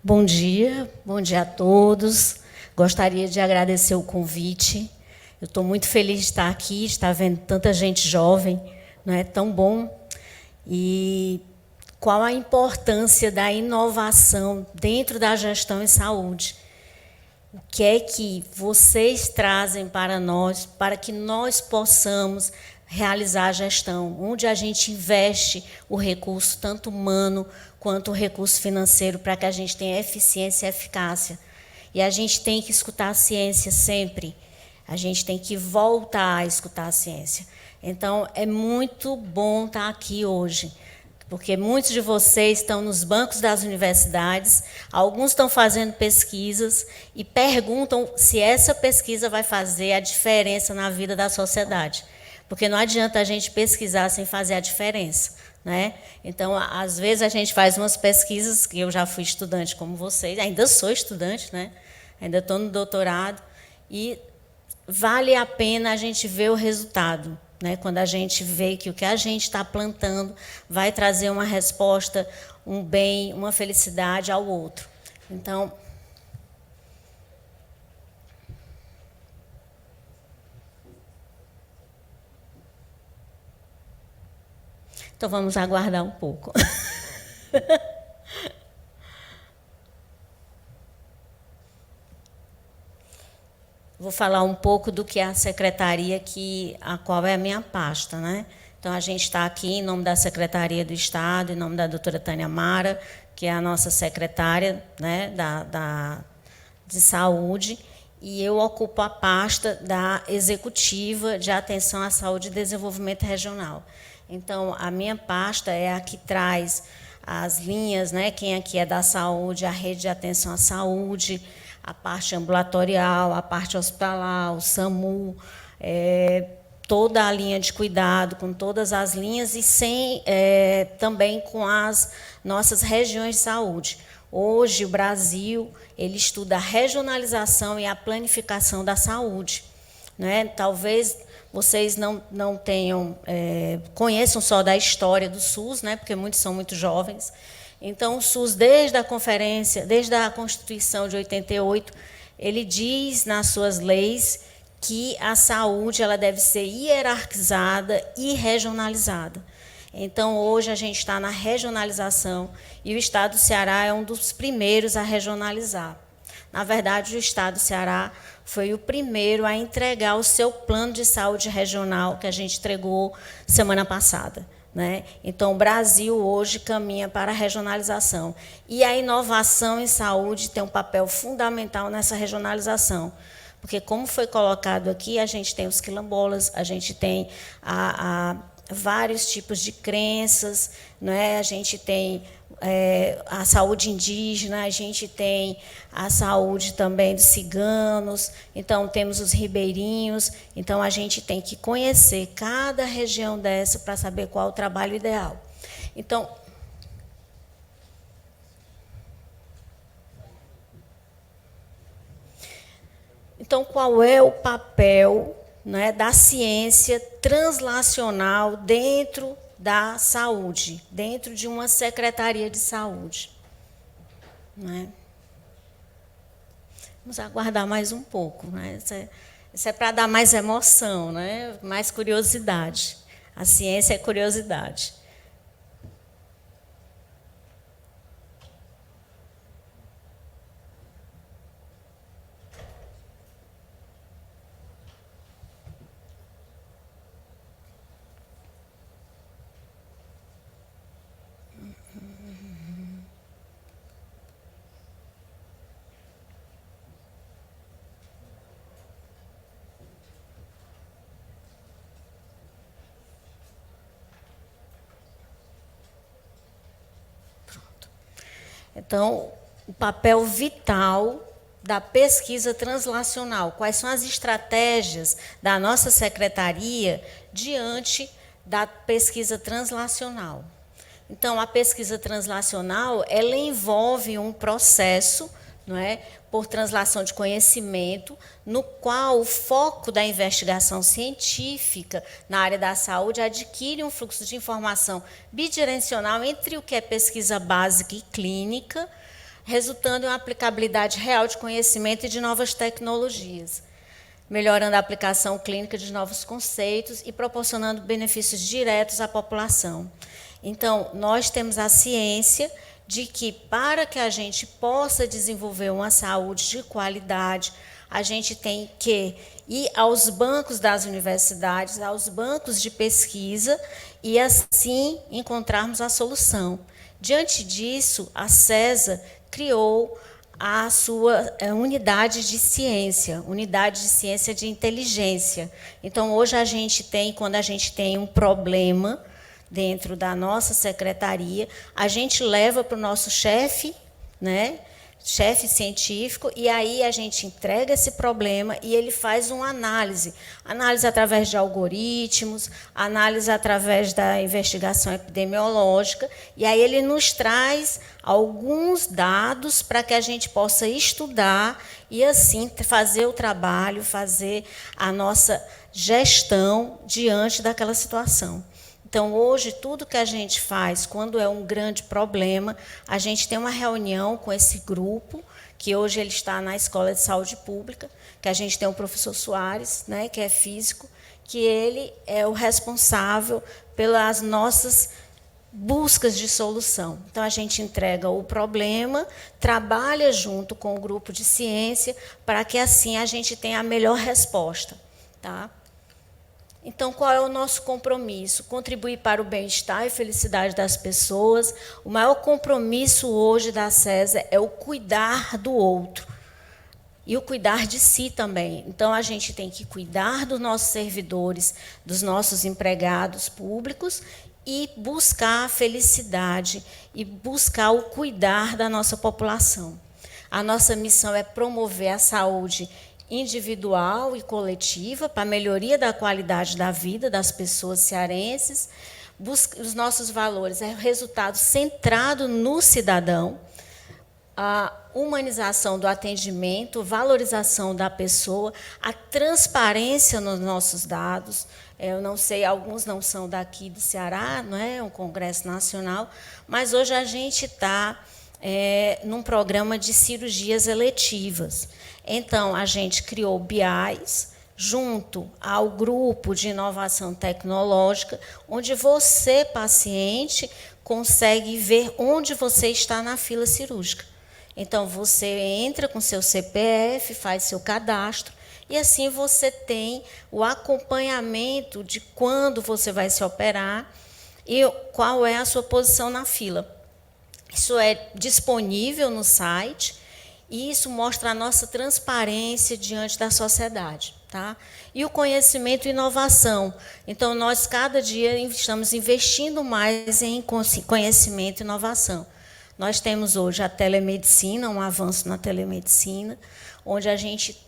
Bom dia a todos. Gostaria de agradecer o convite. Eu estou muito feliz de estar aqui, de estar vendo tanta gente jovem, não é tão bom. E qual a importância da inovação dentro da gestão em saúde? O que é que vocês trazem para nós, para que nós possamos realizar a gestão, onde a gente investe o recurso, tanto humano quanto o recurso financeiro, para que a gente tenha eficiência e eficácia. E a gente tem que escutar a ciência sempre. A gente tem que voltar a escutar a ciência. Então, é muito bom estar aqui hoje, porque muitos de vocês estão nos bancos das universidades, alguns estão fazendo pesquisas e perguntam se essa pesquisa vai fazer a diferença na vida da sociedade. Porque não adianta a gente pesquisar sem fazer a diferença, né? Então, às vezes, a gente faz umas pesquisas, que eu já fui estudante como vocês, ainda sou estudante, né? Ainda estou no doutorado, e vale a pena a gente ver o resultado, né? Quando a gente vê que o que a gente está plantando vai trazer uma resposta, um bem, uma felicidade ao outro. Então, vamos aguardar um pouco. Vou falar um pouco do que é a secretaria, a qual é a minha pasta, né? Então, a gente está aqui em nome da Secretaria do Estado, em nome da doutora Tânia Mara, que é a nossa secretária, né, de saúde, e eu ocupo a pasta da Executiva de Atenção à Saúde e Desenvolvimento Regional. Então, a minha pasta é a que traz as linhas, né, quem aqui é da saúde, a rede de atenção à saúde, a parte ambulatorial, a parte hospitalar, o SAMU, toda a linha de cuidado, com todas as linhas, e também com as nossas regiões de saúde. Hoje, o Brasil ele estuda a regionalização e a planificação da saúde, né? Talvez vocês não tenham, conheçam só da história do SUS, né? Porque muitos são muito jovens. Então, o SUS, desde a conferência, desde a Constituição de 88, ele diz nas suas leis que a saúde ela deve ser hierarquizada e regionalizada. Então, hoje a gente está na regionalização e o Estado do Ceará é um dos primeiros a regionalizar. Na verdade, o Estado do Ceará foi o primeiro a entregar o seu plano de saúde regional, que a gente entregou semana passada, né? Então, o Brasil hoje caminha para a regionalização. E a inovação em saúde tem um papel fundamental nessa regionalização. Porque, como foi colocado aqui, a gente tem os quilombolas, a gente tem vários tipos de crenças, né? A gente tem a saúde indígena, a gente tem a saúde também dos ciganos, então temos os ribeirinhos, então a gente tem que conhecer cada região dessa para saber qual é o trabalho ideal. Então qual é o papel, né, da ciência translacional dentro da saúde, dentro de uma secretaria de saúde, né? Vamos aguardar mais um pouco, né? Isso é para dar mais emoção, né? Mais curiosidade. A ciência é curiosidade. Então, o papel vital da pesquisa translacional. Quais são as estratégias da nossa secretaria diante da pesquisa translacional? Então, a pesquisa translacional ela envolve um processo, não é, por translação de conhecimento, no qual o foco da investigação científica na área da saúde adquire um fluxo de informação bidirecional entre o que é pesquisa básica e clínica, resultando em uma aplicabilidade real de conhecimento e de novas tecnologias, melhorando a aplicação clínica de novos conceitos e proporcionando benefícios diretos à população. Então, nós temos a ciência de que, para que a gente possa desenvolver uma saúde de qualidade, a gente tem que ir aos bancos das universidades, aos bancos de pesquisa, e assim encontrarmos a solução. Diante disso, a CESA criou a sua unidade de ciência de inteligência. Então, hoje a gente tem, quando a gente tem um problema dentro da nossa secretaria, a gente leva para o nosso chefe, né, chefe científico, e aí a gente entrega esse problema e ele faz uma análise através de algoritmos, análise através da investigação epidemiológica, e aí ele nos traz alguns dados para que a gente possa estudar e, assim, fazer o trabalho, fazer a nossa gestão diante daquela situação. Então, hoje, tudo que a gente faz, quando é um grande problema, a gente tem uma reunião com esse grupo, que hoje ele está na Escola de Saúde Pública, que a gente tem o professor Soares, né, que é físico, que ele é o responsável pelas nossas buscas de solução. Então, a gente entrega o problema, trabalha junto com o grupo de ciência, para que, assim, a gente tenha a melhor resposta. Tá? Então, qual é o nosso compromisso? Contribuir para o bem-estar e felicidade das pessoas. O maior compromisso hoje da CESA é o cuidar do outro e o cuidar de si também. Então, a gente tem que cuidar dos nossos servidores, dos nossos empregados públicos e buscar a felicidade e buscar o cuidar da nossa população. A nossa missão é promover a saúde individual e coletiva para a melhoria da qualidade da vida das pessoas cearenses. Os nossos valores é o resultado centrado no cidadão, a humanização do atendimento, valorização da pessoa, a transparência nos nossos dados. Eu não sei, alguns não são daqui do Ceará, não é um congresso nacional, mas hoje a gente está num programa de cirurgias eletivas. Então, a gente criou BIAS, junto ao grupo de inovação tecnológica, onde você, paciente, consegue ver onde você está na fila cirúrgica. Então, você entra com seu CPF, faz seu cadastro, e assim você tem o acompanhamento de quando você vai se operar e qual é a sua posição na fila. Isso é disponível no site, e isso mostra a nossa transparência diante da sociedade. Tá? E o conhecimento e inovação. Então, nós, cada dia, estamos investindo mais em conhecimento e inovação. Nós temos hoje a telemedicina, um avanço na telemedicina, onde a gente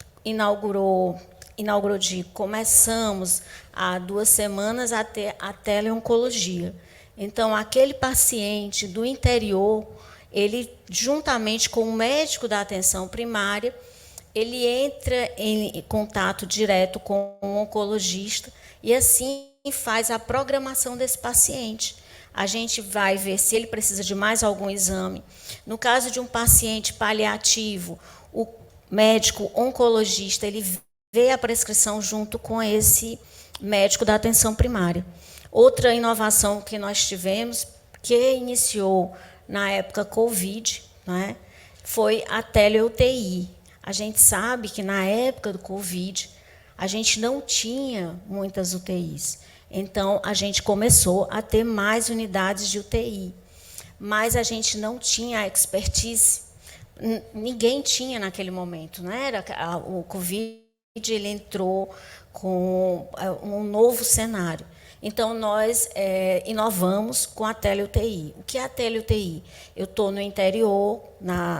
começamos há 2 semanas a ter a teleoncologia. Então, aquele paciente do interior, ele, juntamente com o médico da atenção primária, ele entra em contato direto com o oncologista e, assim, faz a programação desse paciente. A gente vai ver se ele precisa de mais algum exame. No caso de um paciente paliativo, o médico oncologista, ele vê a prescrição junto com esse médico da atenção primária. Outra inovação que nós tivemos, que iniciou na época Covid, né, foi a tele-UTI. A gente sabe que, na época do Covid, a gente não tinha muitas UTIs. Então, a gente começou a ter mais unidades de UTI. Mas a gente não tinha a expertise. Ninguém tinha naquele momento. Né? O Covid ele entrou com um novo cenário. Então, nós inovamos com a tele-UTI. O que é a tele-UTI? Eu estou no interior,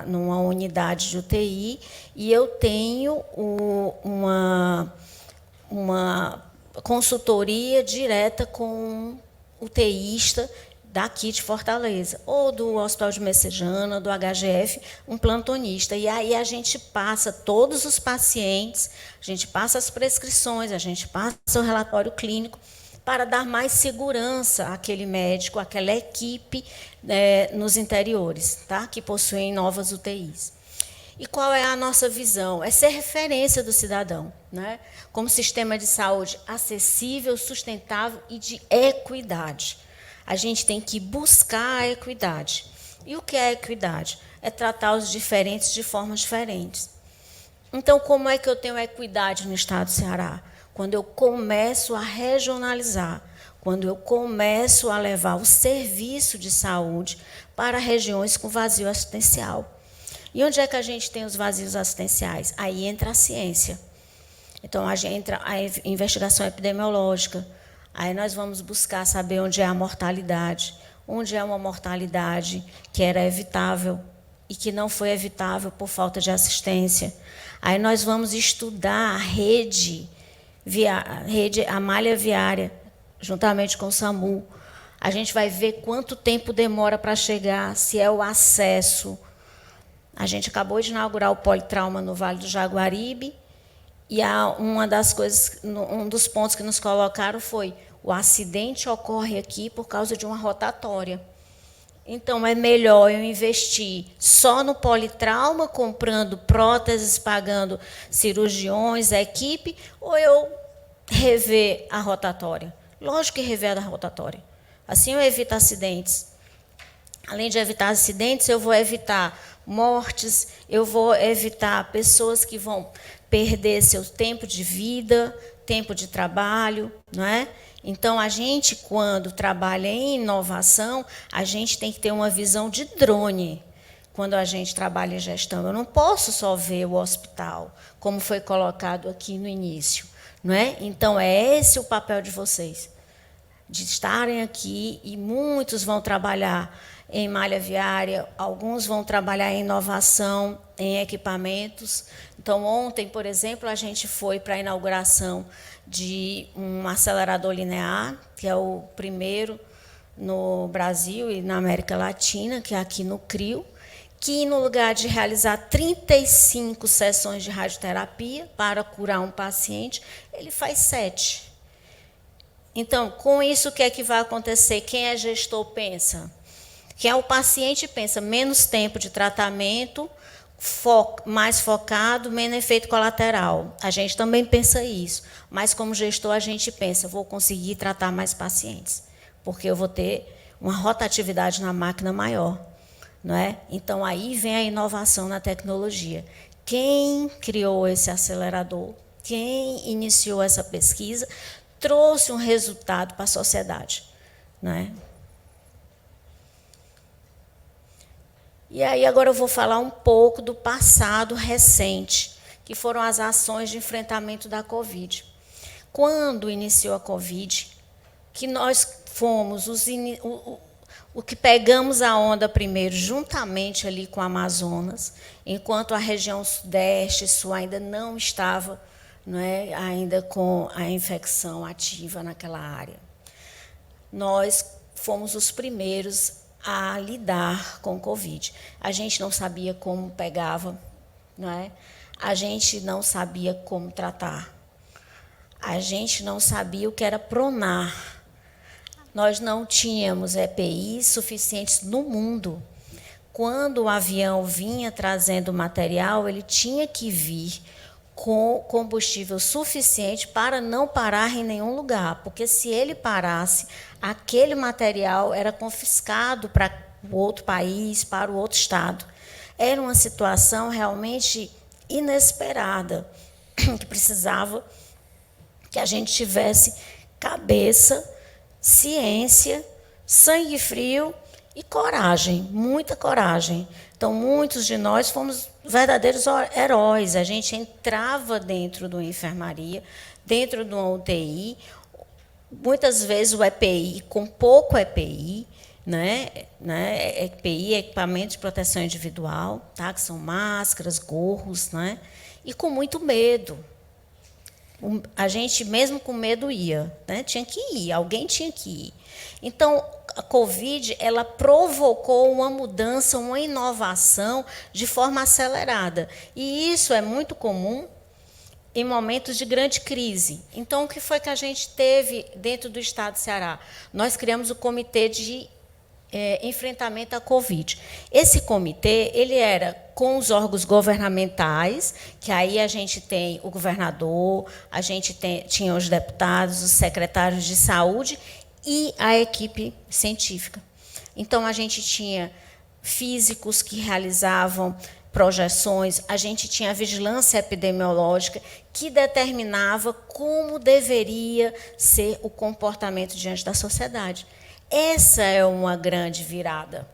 numa unidade de UTI, e eu tenho uma consultoria direta com um UTIsta daqui de Fortaleza, ou do Hospital de Messejana, do HGF, um plantonista. E aí a gente passa todos os pacientes, a gente passa as prescrições, a gente passa o relatório clínico, para dar mais segurança àquele médico, àquela equipe nos interiores, tá? Que possuem novas UTIs. E qual é a nossa visão? É ser referência do cidadão, né? Como sistema de saúde acessível, sustentável e de equidade. A gente tem que buscar a equidade. E o que é a equidade? É tratar os diferentes de formas diferentes. Então, como é que eu tenho equidade no estado do Ceará? Quando eu começo a regionalizar, quando eu começo a levar o serviço de saúde para regiões com vazio assistencial. E onde é que a gente tem os vazios assistenciais? Aí entra a ciência. Então, entra a investigação epidemiológica. Aí nós vamos buscar saber onde é a mortalidade, onde é uma mortalidade que era evitável e que não foi evitável por falta de assistência. Aí nós vamos estudar a malha viária, juntamente com o SAMU. A gente vai ver quanto tempo demora para chegar, se é o acesso. A gente acabou de inaugurar o politrauma no Vale do Jaguaribe, e uma das coisas, um dos pontos que nos colocaram foi: o acidente ocorre aqui por causa de uma rotatória. Então, é melhor eu investir só no politrauma, comprando próteses, pagando cirurgiões, equipe, ou eu rever a rotatória? Lógico que rever a rotatória. Assim eu evito acidentes. Além de evitar acidentes, eu vou evitar mortes, eu vou evitar pessoas que vão perder seu tempo de vida, tempo de trabalho, não é? Então, a gente, quando trabalha em inovação, a gente tem que ter uma visão de drone. Quando a gente trabalha em gestão, eu não posso só ver o hospital, como foi colocado aqui no início, não é? Então, é esse o papel de vocês, de estarem aqui, e muitos vão trabalhar em malha viária, alguns vão trabalhar em inovação, em equipamentos. Então, ontem, por exemplo, a gente foi para a inauguração de um acelerador linear, que é o primeiro no Brasil e na América Latina, que é aqui no CRIO, que, no lugar de realizar 35 sessões de radioterapia para curar um paciente, ele faz 7. Então, com isso, o que é que vai acontecer? Quem é gestor pensa. Quem é o paciente pensa: menos tempo de tratamento, mais focado, menos efeito colateral. A gente também pensa isso. Mas, como gestor, a gente pensa: vou conseguir tratar mais pacientes, porque eu vou ter uma rotatividade na máquina maior. Não é? Então, aí vem a inovação na tecnologia. Quem criou esse acelerador, quem iniciou essa pesquisa, trouxe um resultado para a sociedade. Não é? E aí, agora eu vou falar um pouco do passado recente, que foram as ações de enfrentamento da Covid. Quando iniciou a Covid, que nós fomos o que pegamos a onda primeiro, juntamente ali com o Amazonas, enquanto a região sudeste, sul, ainda não estava, não é, ainda com a infecção ativa naquela área. Nós fomos os primeiros a lidar com o Covid. A gente não sabia como pegava, não é? A gente não sabia como tratar. A gente não sabia o que era pronar. Nós não tínhamos EPIs suficientes no mundo. Quando o avião vinha trazendo material, ele tinha que vir com combustível suficiente para não parar em nenhum lugar, porque se ele parasse, aquele material era confiscado para o outro país, para o outro estado. Era uma situação realmente inesperada, que precisava que a gente tivesse cabeça, ciência, sangue frio e coragem, muita coragem. Então, muitos de nós fomos verdadeiros heróis. A gente entrava dentro de uma enfermaria, dentro de uma UTI, muitas vezes o EPI, com pouco EPI, né? EPI, equipamento de proteção individual, tá? Que são máscaras, gorros, né? E com muito medo. A gente, mesmo com medo, ia, né? Tinha que ir, alguém tinha que ir. Então, a Covid, ela provocou uma mudança, uma inovação de forma acelerada. E isso é muito comum em momentos de grande crise. Então, o que foi que a gente teve dentro do Estado do Ceará? Nós criamos o Comitê de Enfrentamento à Covid. Esse comitê, ele era com os órgãos governamentais, que aí a gente tem o governador, a gente tinha os deputados, os secretários de saúde e a equipe científica. Então, a gente tinha físicos que realizavam projeções, a gente tinha a vigilância epidemiológica que determinava como deveria ser o comportamento diante da sociedade. Essa é uma grande virada,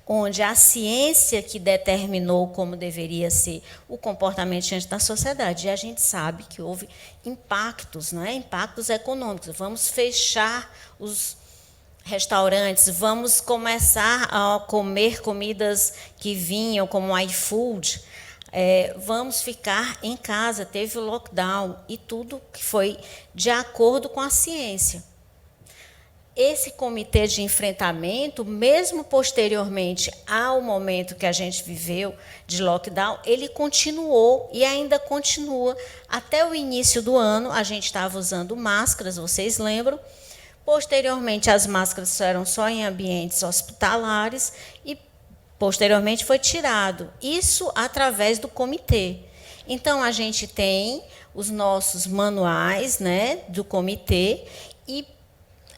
onde a ciência que determinou como deveria ser o comportamento diante da sociedade. E a gente sabe que houve impactos, não é? Impactos econômicos. Vamos fechar os restaurantes, vamos começar a comer comidas que vinham, como o iFood, vamos ficar em casa, teve o lockdown, e tudo que foi de acordo com a ciência. Esse comitê de enfrentamento, mesmo posteriormente ao momento que a gente viveu de lockdown, ele continuou e ainda continua. Até o início do ano, a gente estava usando máscaras, vocês lembram? Posteriormente, as máscaras eram só em ambientes hospitalares e, posteriormente, foi tirado. Isso através do comitê. Então, a gente tem os nossos manuais, né, do comitê e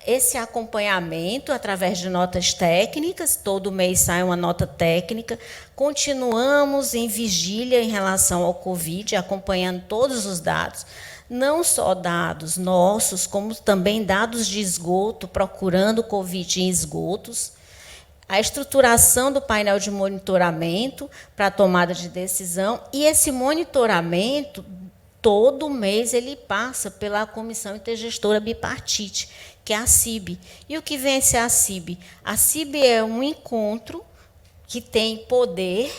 esse acompanhamento através de notas técnicas, todo mês sai uma nota técnica. Continuamos em vigília em relação ao Covid, acompanhando todos os dados, não só dados nossos, como também dados de esgoto, procurando o Covid em esgotos. A estruturação do painel de monitoramento para a tomada de decisão, e esse monitoramento, todo mês, ele passa pela Comissão Intergestora Bipartite, que é a CIB. E o que vem a ser a CIB? A CIB é um encontro que tem poder,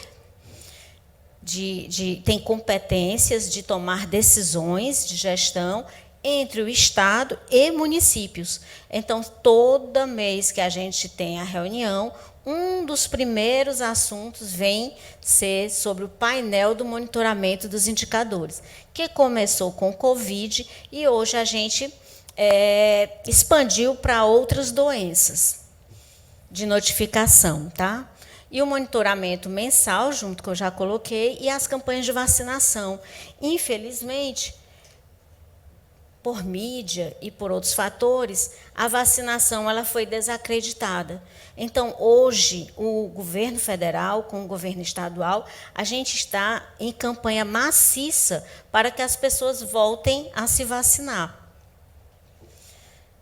tem competências de tomar decisões de gestão entre o Estado e municípios. Então, todo mês que a gente tem a reunião, um dos primeiros assuntos vem ser sobre o painel do monitoramento dos indicadores, que começou com o Covid e hoje a gente expandiu para outras doenças de notificação, tá? E o monitoramento mensal, junto que eu já coloquei, e as campanhas de vacinação. Infelizmente, por mídia e por outros fatores, a vacinação ela foi desacreditada. Então, hoje, o governo federal com o governo estadual, a gente está em campanha maciça para que as pessoas voltem a se vacinar.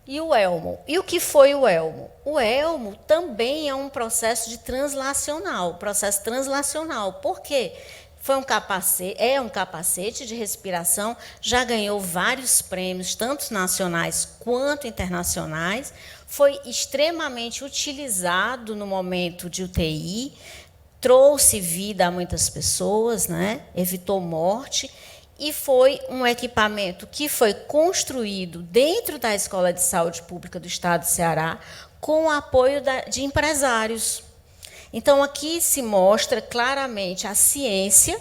E o ELMO? E o que foi o ELMO? O ELMO também é um processo translacional. Por quê? É um capacete de respiração, já ganhou vários prêmios, tanto nacionais quanto internacionais, foi extremamente utilizado no momento de UTI, trouxe vida a muitas pessoas, né? Evitou morte, e foi um equipamento que foi construído dentro da Escola de Saúde Pública do Estado do Ceará, com o apoio de empresários. Então, aqui se mostra claramente a ciência,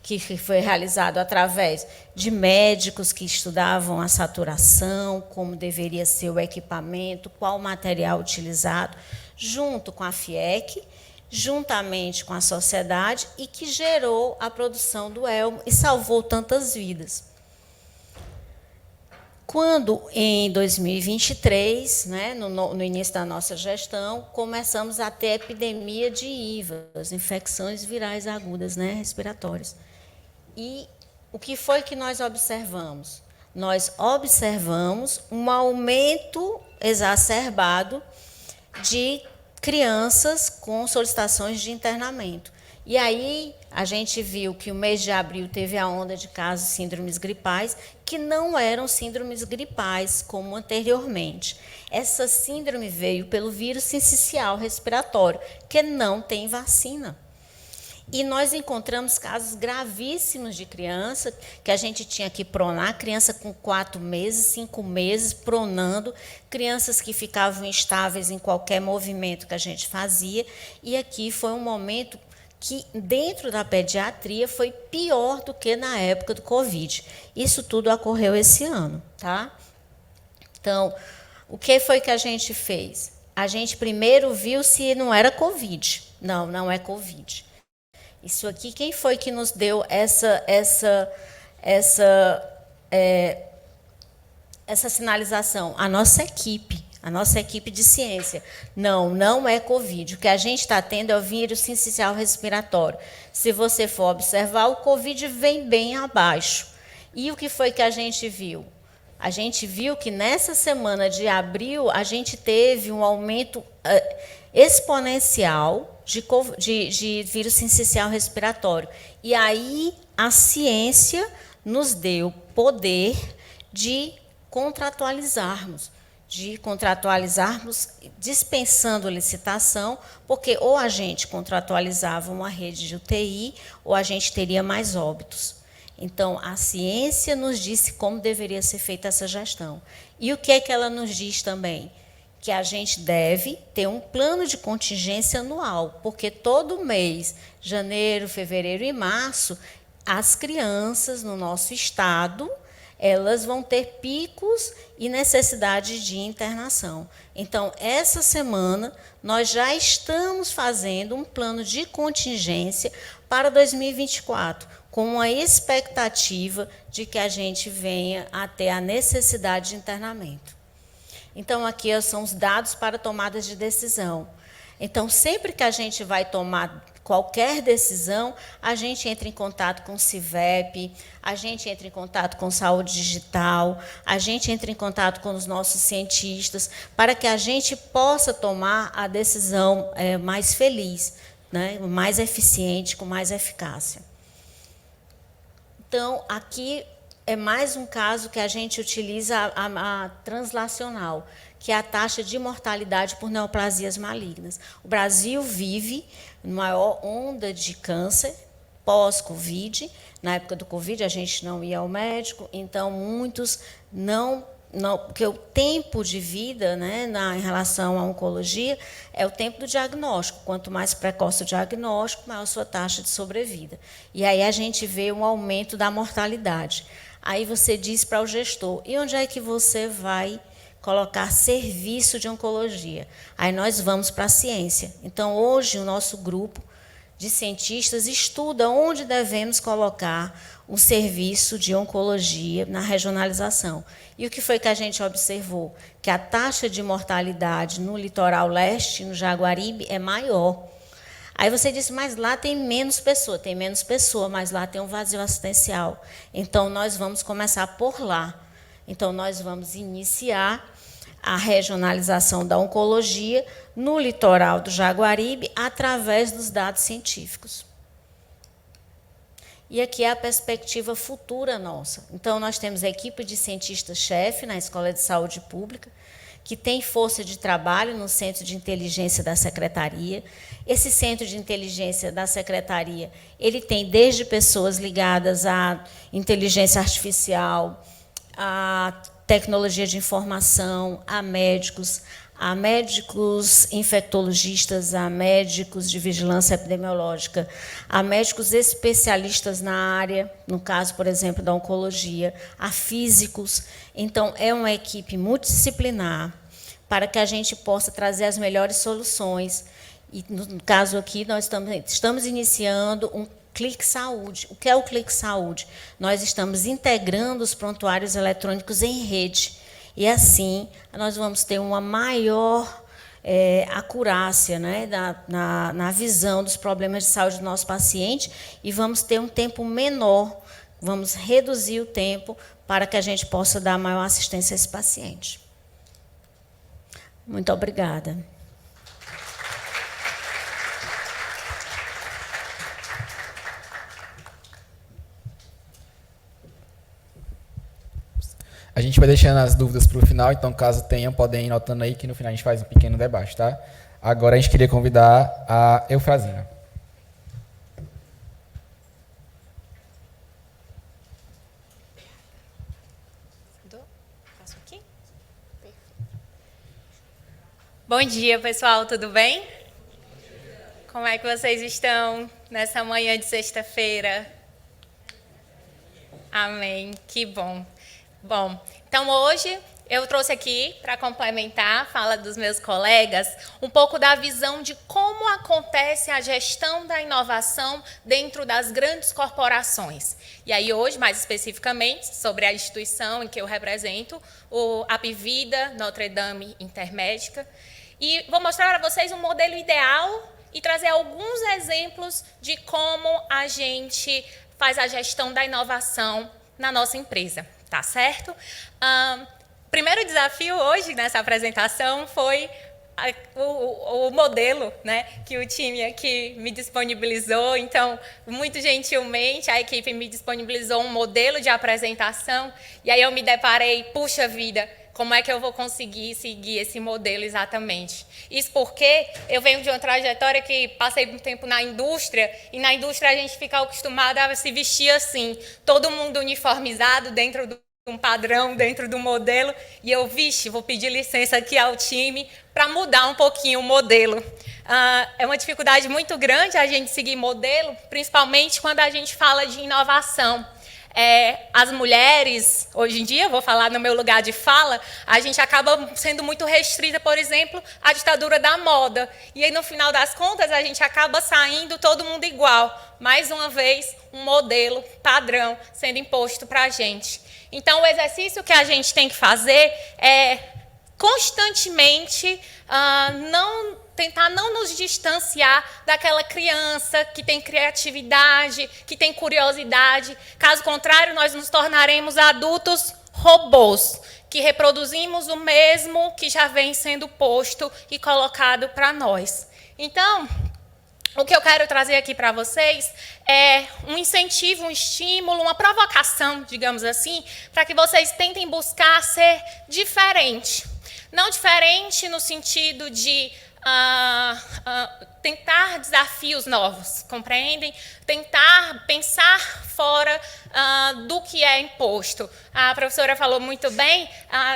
que foi realizado através de médicos que estudavam a saturação, como deveria ser o equipamento, qual o material utilizado, junto com a FIEC, juntamente com a sociedade, e que gerou a produção do ELMO e salvou tantas vidas. Quando, em 2023, né, no início da nossa gestão, começamos a ter epidemia de IVAs, infecções virais agudas, né, respiratórias. E o que foi que nós observamos? Nós observamos um aumento exacerbado de crianças com solicitações de internamento. E aí a gente viu que o mês de abril teve a onda de casos de síndromes gripais, que não eram síndromes gripais como anteriormente. Essa síndrome veio pelo vírus sincicial respiratório, que não tem vacina. E nós encontramos casos gravíssimos de criança, que a gente tinha que pronar, criança com 4 meses, 5 meses, pronando, crianças que ficavam instáveis em qualquer movimento que a gente fazia. E aqui foi um momento que dentro da pediatria foi pior do que na época do Covid. Isso tudo ocorreu esse ano, tá? Então, o que foi que a gente fez? A gente primeiro viu se não era Covid. Não, não é Covid. Isso aqui, quem foi que nos deu essa sinalização? A nossa equipe de ciência. Não, não é Covid. O que a gente está tendo é o vírus sincicial respiratório. Se você for observar, o Covid vem bem abaixo. E o que foi que a gente viu? A gente viu que nessa semana de abril, a gente teve um aumento exponencial de vírus sincicial respiratório. E aí a ciência nos deu poder de contratualizarmos dispensando licitação, porque ou a gente contratualizava uma rede de UTI, ou a gente teria mais óbitos. Então, a ciência nos disse como deveria ser feita essa gestão. E o que é que ela nos diz também? Que a gente deve ter um plano de contingência anual, porque todo mês, janeiro, fevereiro e março, as crianças no nosso estado, elas vão ter picos e necessidade de internação. Então, essa semana, nós já estamos fazendo um plano de contingência para 2024, com a expectativa de que a gente venha a ter a necessidade de internamento. Então, aqui são os dados para tomadas de decisão. Então, sempre que a gente vai tomar qualquer decisão, a gente entra em contato com o CIVEP, a gente entra em contato com Saúde Digital, a gente entra em contato com os nossos cientistas, para que a gente possa tomar a decisão mais feliz, né, mais eficiente, com mais eficácia. Então, aqui é mais um caso que a gente utiliza a translacional, que é a taxa de mortalidade por neoplasias malignas. O Brasil vive maior onda de câncer pós-Covid. Na época do Covid, a gente não ia ao médico, então muitos não porque o tempo de vida, né, em relação à oncologia, é o tempo do diagnóstico. Quanto mais precoce o diagnóstico, maior a sua taxa de sobrevida. E aí a gente vê um aumento da mortalidade. Aí você diz para o gestor, e onde é que você vai colocar serviço de oncologia? Aí nós vamos para a ciência. Então, hoje, o nosso grupo de cientistas estuda onde devemos colocar um serviço de oncologia na regionalização. E o que foi que a gente observou? Que a taxa de mortalidade no litoral leste, no Jaguaribe, é maior. Aí você disse, mas lá tem menos pessoa, mas lá tem um vazio assistencial. Então, nós vamos começar por lá. Então, nós vamos iniciar a regionalização da oncologia no litoral do Jaguaribe através dos dados científicos. E aqui é a perspectiva futura nossa. Então, nós temos a equipe de cientistas-chefe na Escola de Saúde Pública, que tem força de trabalho no Centro de Inteligência da Secretaria. Esse Centro de Inteligência da Secretaria, ele tem desde pessoas ligadas à inteligência artificial, à tecnologia de informação, a médicos infectologistas, a médicos de vigilância epidemiológica, a médicos especialistas na área, no caso, por exemplo, da oncologia, a físicos. Então, é uma equipe multidisciplinar para que a gente possa trazer as melhores soluções. E, no caso aqui, nós estamos iniciando um Clique Saúde. O que é o Clique Saúde? Nós estamos integrando os prontuários eletrônicos em rede. E, assim, nós vamos ter uma maior acurácia, né, na visão dos problemas de saúde do nosso paciente e vamos ter um tempo menor, vamos reduzir o tempo para que a gente possa dar maior assistência a esse paciente. Muito obrigada. A gente vai deixando as dúvidas para o final, então, caso tenham, podem ir notando aí que no final a gente faz um pequeno debate, tá? Agora a gente queria convidar a Eufrazina. Passo aqui? Bom dia, pessoal, tudo bem? Como é que vocês estão? nessa manhã de sexta-feira? Amém, que bom. Bom, então hoje eu trouxe aqui, para complementar a fala dos meus colegas, um pouco da visão de como acontece a gestão da inovação dentro das grandes corporações. E aí hoje, mais especificamente, sobre a instituição em que eu represento, o Apvida Notre Dame Intermédica. E vou mostrar para vocês um modelo ideal e trazer alguns exemplos de como a gente faz a gestão da inovação na nossa empresa, tá certo? O primeiro desafio hoje nessa apresentação foi o modelo, né, que o time aqui me disponibilizou. Então, muito gentilmente, a equipe me disponibilizou um modelo de apresentação, e aí eu me deparei, puxa vida, como é que eu vou conseguir seguir esse modelo exatamente? Isso porque eu venho de uma trajetória que passei um tempo na indústria, e na indústria a gente fica acostumado a se vestir assim, todo mundo uniformizado dentro do um padrão, dentro do modelo, e eu, vixe, vou pedir licença aqui ao time para mudar um pouquinho o modelo. É uma dificuldade muito grande a gente seguir modelo, principalmente quando a gente fala de inovação. As mulheres, hoje em dia, vou falar no meu lugar de fala, a gente acaba sendo muito restrita, por exemplo, à ditadura da moda. E aí, no final das contas, a gente acaba saindo todo mundo igual. Mais uma vez, um modelo padrão sendo imposto para a gente. Então, o exercício que a gente tem que fazer é, constantemente, tentar não nos distanciar daquela criança que tem criatividade, que tem curiosidade. Caso contrário, nós nos tornaremos adultos robôs, que reproduzimos o mesmo que já vem sendo posto e colocado para nós. Então, o que eu quero trazer aqui para vocês é um incentivo, um estímulo, uma provocação, digamos assim, para que vocês tentem buscar ser diferente. Não diferente no sentido de tentar desafios novos, compreendem? Tentar pensar fora do que é imposto. A professora falou muito bem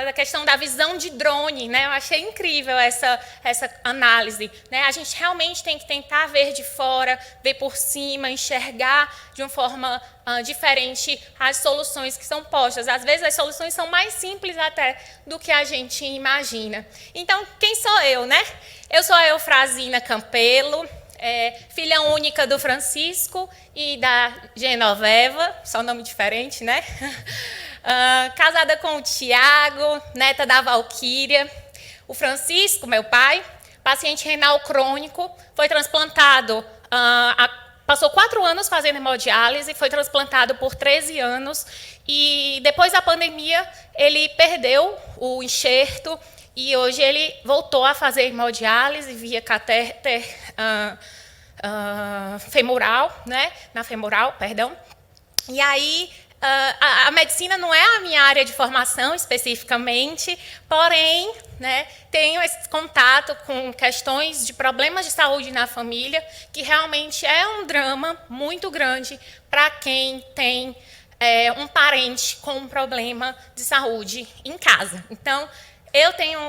da questão da visão de drone, né? Eu achei incrível essa análise, né? A gente realmente tem que tentar ver de fora, ver por cima, enxergar de uma forma diferente as soluções que são postas. Às vezes as soluções são mais simples até do que a gente imagina. Então, quem sou eu, né? Eu sou a Eufrazina Campelo, filha única do Francisco e da Genoveva, só nome diferente, né? Casada com o Tiago, neta da Valquíria. O Francisco, meu pai, paciente renal crônico, foi transplantado, passou 4 anos fazendo hemodiálise, foi transplantado por 13 anos, e depois da pandemia ele perdeu o enxerto, e hoje ele voltou a fazer hemodiálise via catéter femoral, né? Na femoral, perdão. E aí, a medicina não é a minha área de formação especificamente, porém, né, tenho esse contato com questões de problemas de saúde na família, que realmente é um drama muito grande para quem tem um parente com um problema de saúde em casa. Então, eu tenho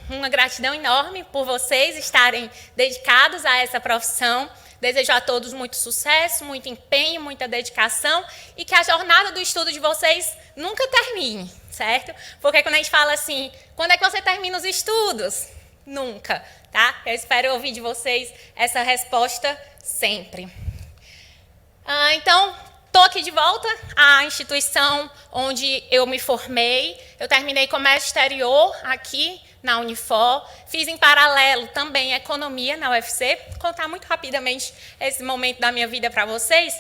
uma gratidão enorme por vocês estarem dedicados a essa profissão. Desejo a todos muito sucesso, muito empenho, muita dedicação e que a jornada do estudo de vocês nunca termine, certo? Porque quando a gente fala assim, quando é que você termina os estudos? Nunca, tá? Eu espero ouvir de vocês essa resposta sempre. Então, estou aqui de volta à instituição onde eu me formei. Eu terminei comércio exterior aqui na Unifor. Fiz em paralelo também economia na UFC. Vou contar muito rapidamente esse momento da minha vida para vocês.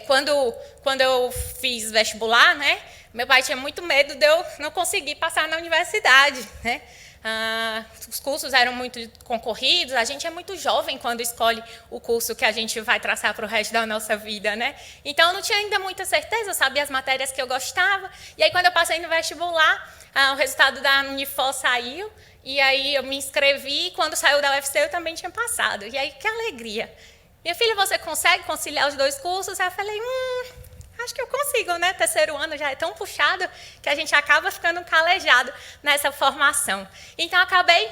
Quando eu fiz vestibular, né, meu pai tinha muito medo de eu não conseguir passar na universidade, né? Os cursos eram muito concorridos, a gente é muito jovem quando escolhe o curso que a gente vai traçar para o resto da nossa vida, né? Então, eu não tinha ainda muita certeza, eu sabia as matérias que eu gostava, e aí, quando eu passei no vestibular, o resultado da Unifor saiu, e aí eu me inscrevi, e quando saiu da UFC, eu também tinha passado. E aí, que alegria! Minha filha, você consegue conciliar os 2 cursos? Aí eu falei, acho que eu consigo, né? Terceiro ano já é tão puxado que a gente acaba ficando calejado nessa formação. Então, acabei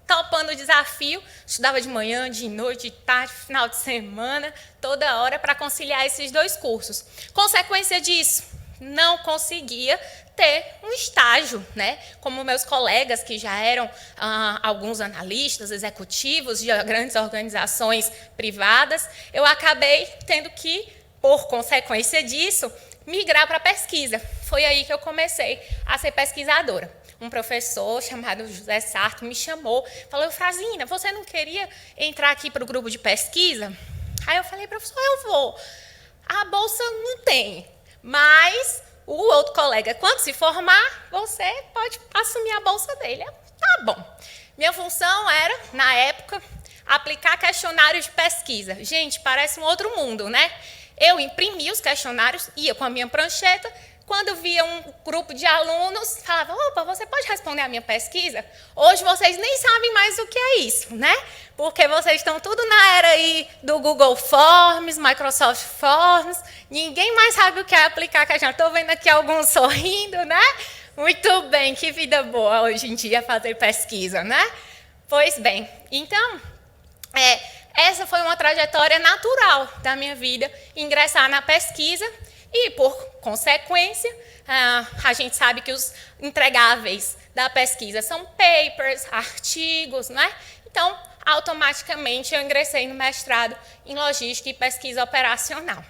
topando o desafio, estudava de manhã, de noite, de tarde, final de semana, toda hora para conciliar esses 2 cursos. Consequência disso, não conseguia ter um estágio, né? Como meus colegas que já eram alguns analistas, executivos de grandes organizações privadas, eu acabei tendo que, por consequência disso, migrar para a pesquisa. Foi aí que eu comecei a ser pesquisadora. Um professor chamado José Sarto me chamou, falou: Eufrazina, você não queria entrar aqui para o grupo de pesquisa? Aí eu falei: professor, eu vou. A bolsa não tem, mas o outro colega, quando se formar, você pode assumir a bolsa dele. Tá bom. Minha função era, na época, aplicar questionários de pesquisa. Gente, parece um outro mundo, né? Eu imprimia os questionários, ia com a minha prancheta. Quando via um grupo de alunos, falava: opa, você pode responder a minha pesquisa? Hoje vocês nem sabem mais o que é isso, né? Porque vocês estão tudo na era aí do Google Forms, Microsoft Forms. Ninguém mais sabe o que é aplicar questionário. Estou vendo aqui alguns sorrindo, né? Muito bem, que vida boa hoje em dia fazer pesquisa, né? Pois bem, então, essa foi uma trajetória natural da minha vida, ingressar na pesquisa. E, por consequência, a gente sabe que os entregáveis da pesquisa são papers, artigos, né? Então, automaticamente, eu ingressei no mestrado em Logística e Pesquisa Operacional.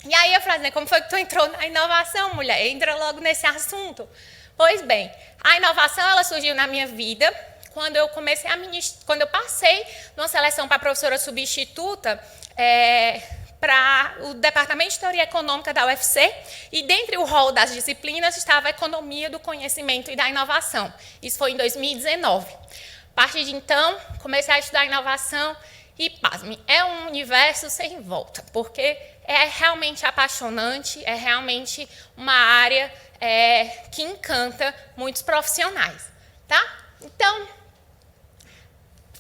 E aí, eu falei: como foi que tu entrou na inovação, mulher? Entra logo nesse assunto. Pois bem, a inovação ela surgiu na minha vida quando eu comecei quando eu passei numa seleção para professora substituta, para o Departamento de Teoria Econômica da UFC, e dentre o rol das disciplinas estava a Economia do Conhecimento e da Inovação. Isso foi em 2019. A partir de então, comecei a estudar inovação e, pasme, é um universo sem volta, porque é realmente apaixonante, é realmente uma área que encanta muitos profissionais. Tá? Então,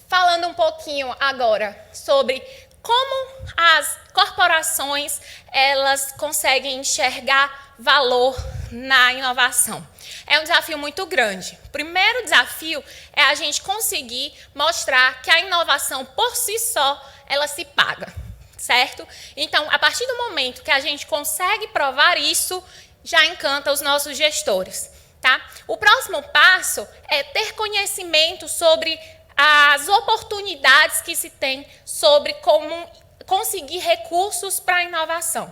falando um pouquinho agora sobre como as corporações elas conseguem enxergar valor na inovação. É um desafio muito grande. O primeiro desafio é a gente conseguir mostrar que a inovação por si só ela se paga, certo? Então, a partir do momento que a gente consegue provar isso, já encanta os nossos gestores, tá? O próximo passo é ter conhecimento sobre as oportunidades que se tem sobre como conseguir recursos para a inovação.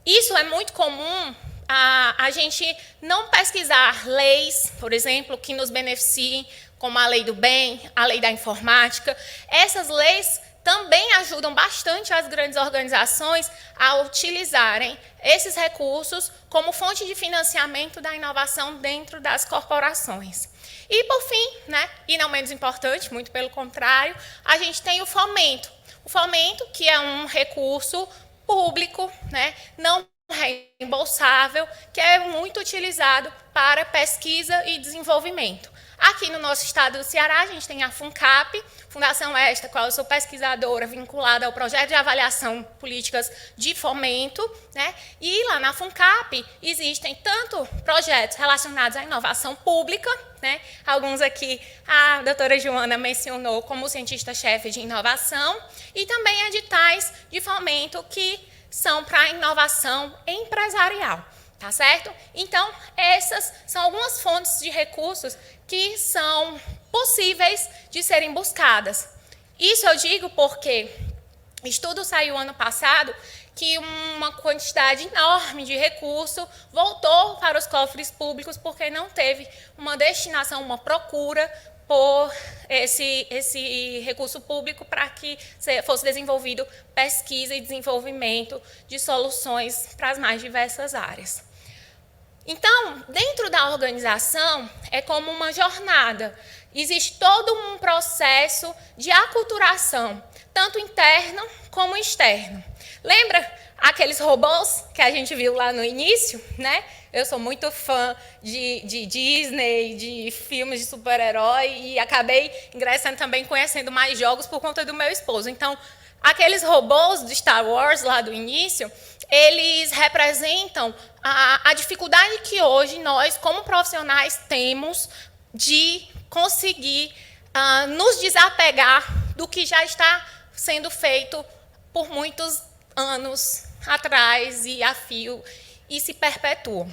Isso é muito comum a gente não pesquisar leis, por exemplo, que nos beneficiem, como a lei do bem, a lei da informática. Essas leis também ajudam bastante as grandes organizações a utilizarem esses recursos como fonte de financiamento da inovação dentro das corporações. E, por fim, né, e não menos importante, muito pelo contrário, a gente tem o fomento. O fomento, que é um recurso público, né, não reembolsável, que é muito utilizado para pesquisa e desenvolvimento. Aqui no nosso estado do Ceará, a gente tem a FUNCAP, fundação esta, qual eu sou pesquisadora vinculada ao projeto de avaliação políticas de fomento, né? E lá na FUNCAP existem tanto projetos relacionados à inovação pública, né? Alguns aqui a doutora Joana mencionou como cientista-chefe de inovação, e também editais de fomento que são para a inovação empresarial. Tá certo? Então, essas são algumas fontes de recursos que são possíveis de serem buscadas. Isso eu digo porque estudo saiu ano passado que uma quantidade enorme de recurso voltou para os cofres públicos porque não teve uma destinação, uma procura por esse recurso público para que fosse desenvolvido pesquisa e desenvolvimento de soluções para as mais diversas áreas. Então, dentro da organização, é como uma jornada. Existe todo um processo de aculturação, tanto interno como externo. Lembra aqueles robôs que a gente viu lá no início, né? Eu sou muito fã de Disney, de filmes de super-herói, e acabei ingressando também conhecendo mais jogos por conta do meu esposo. Então, aqueles robôs do Star Wars lá do início, eles representam a dificuldade que hoje nós, como profissionais, temos de conseguir nos desapegar do que já está sendo feito por muitos anos atrás e a fio e se perpetua.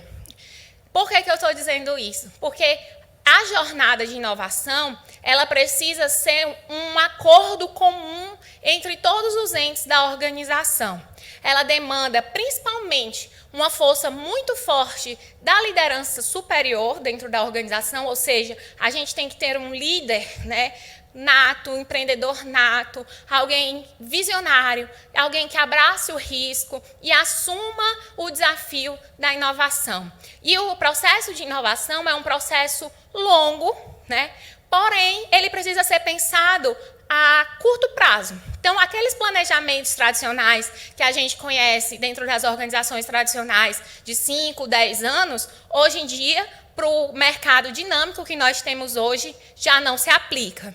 Por que eu estou dizendo isso? Porque a jornada de inovação, ela precisa ser um acordo comum entre todos os entes da organização. Ela demanda, principalmente, uma força muito forte da liderança superior dentro da organização, ou seja, a gente tem que ter um líder, né, nato, um empreendedor nato, alguém visionário, alguém que abrace o risco e assuma o desafio da inovação. E o processo de inovação é um processo longo, né? Porém, ele precisa ser pensado a curto prazo. Então, aqueles planejamentos tradicionais que a gente conhece dentro das organizações tradicionais de 5, 10 anos, hoje em dia, para o mercado dinâmico que nós temos hoje, já não se aplica.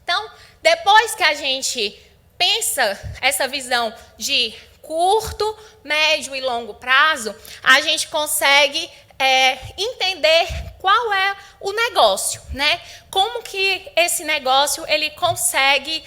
Então, depois que a gente pensa essa visão de curto, médio e longo prazo, a gente consegue entender qual é o negócio, né? Como que esse negócio ele consegue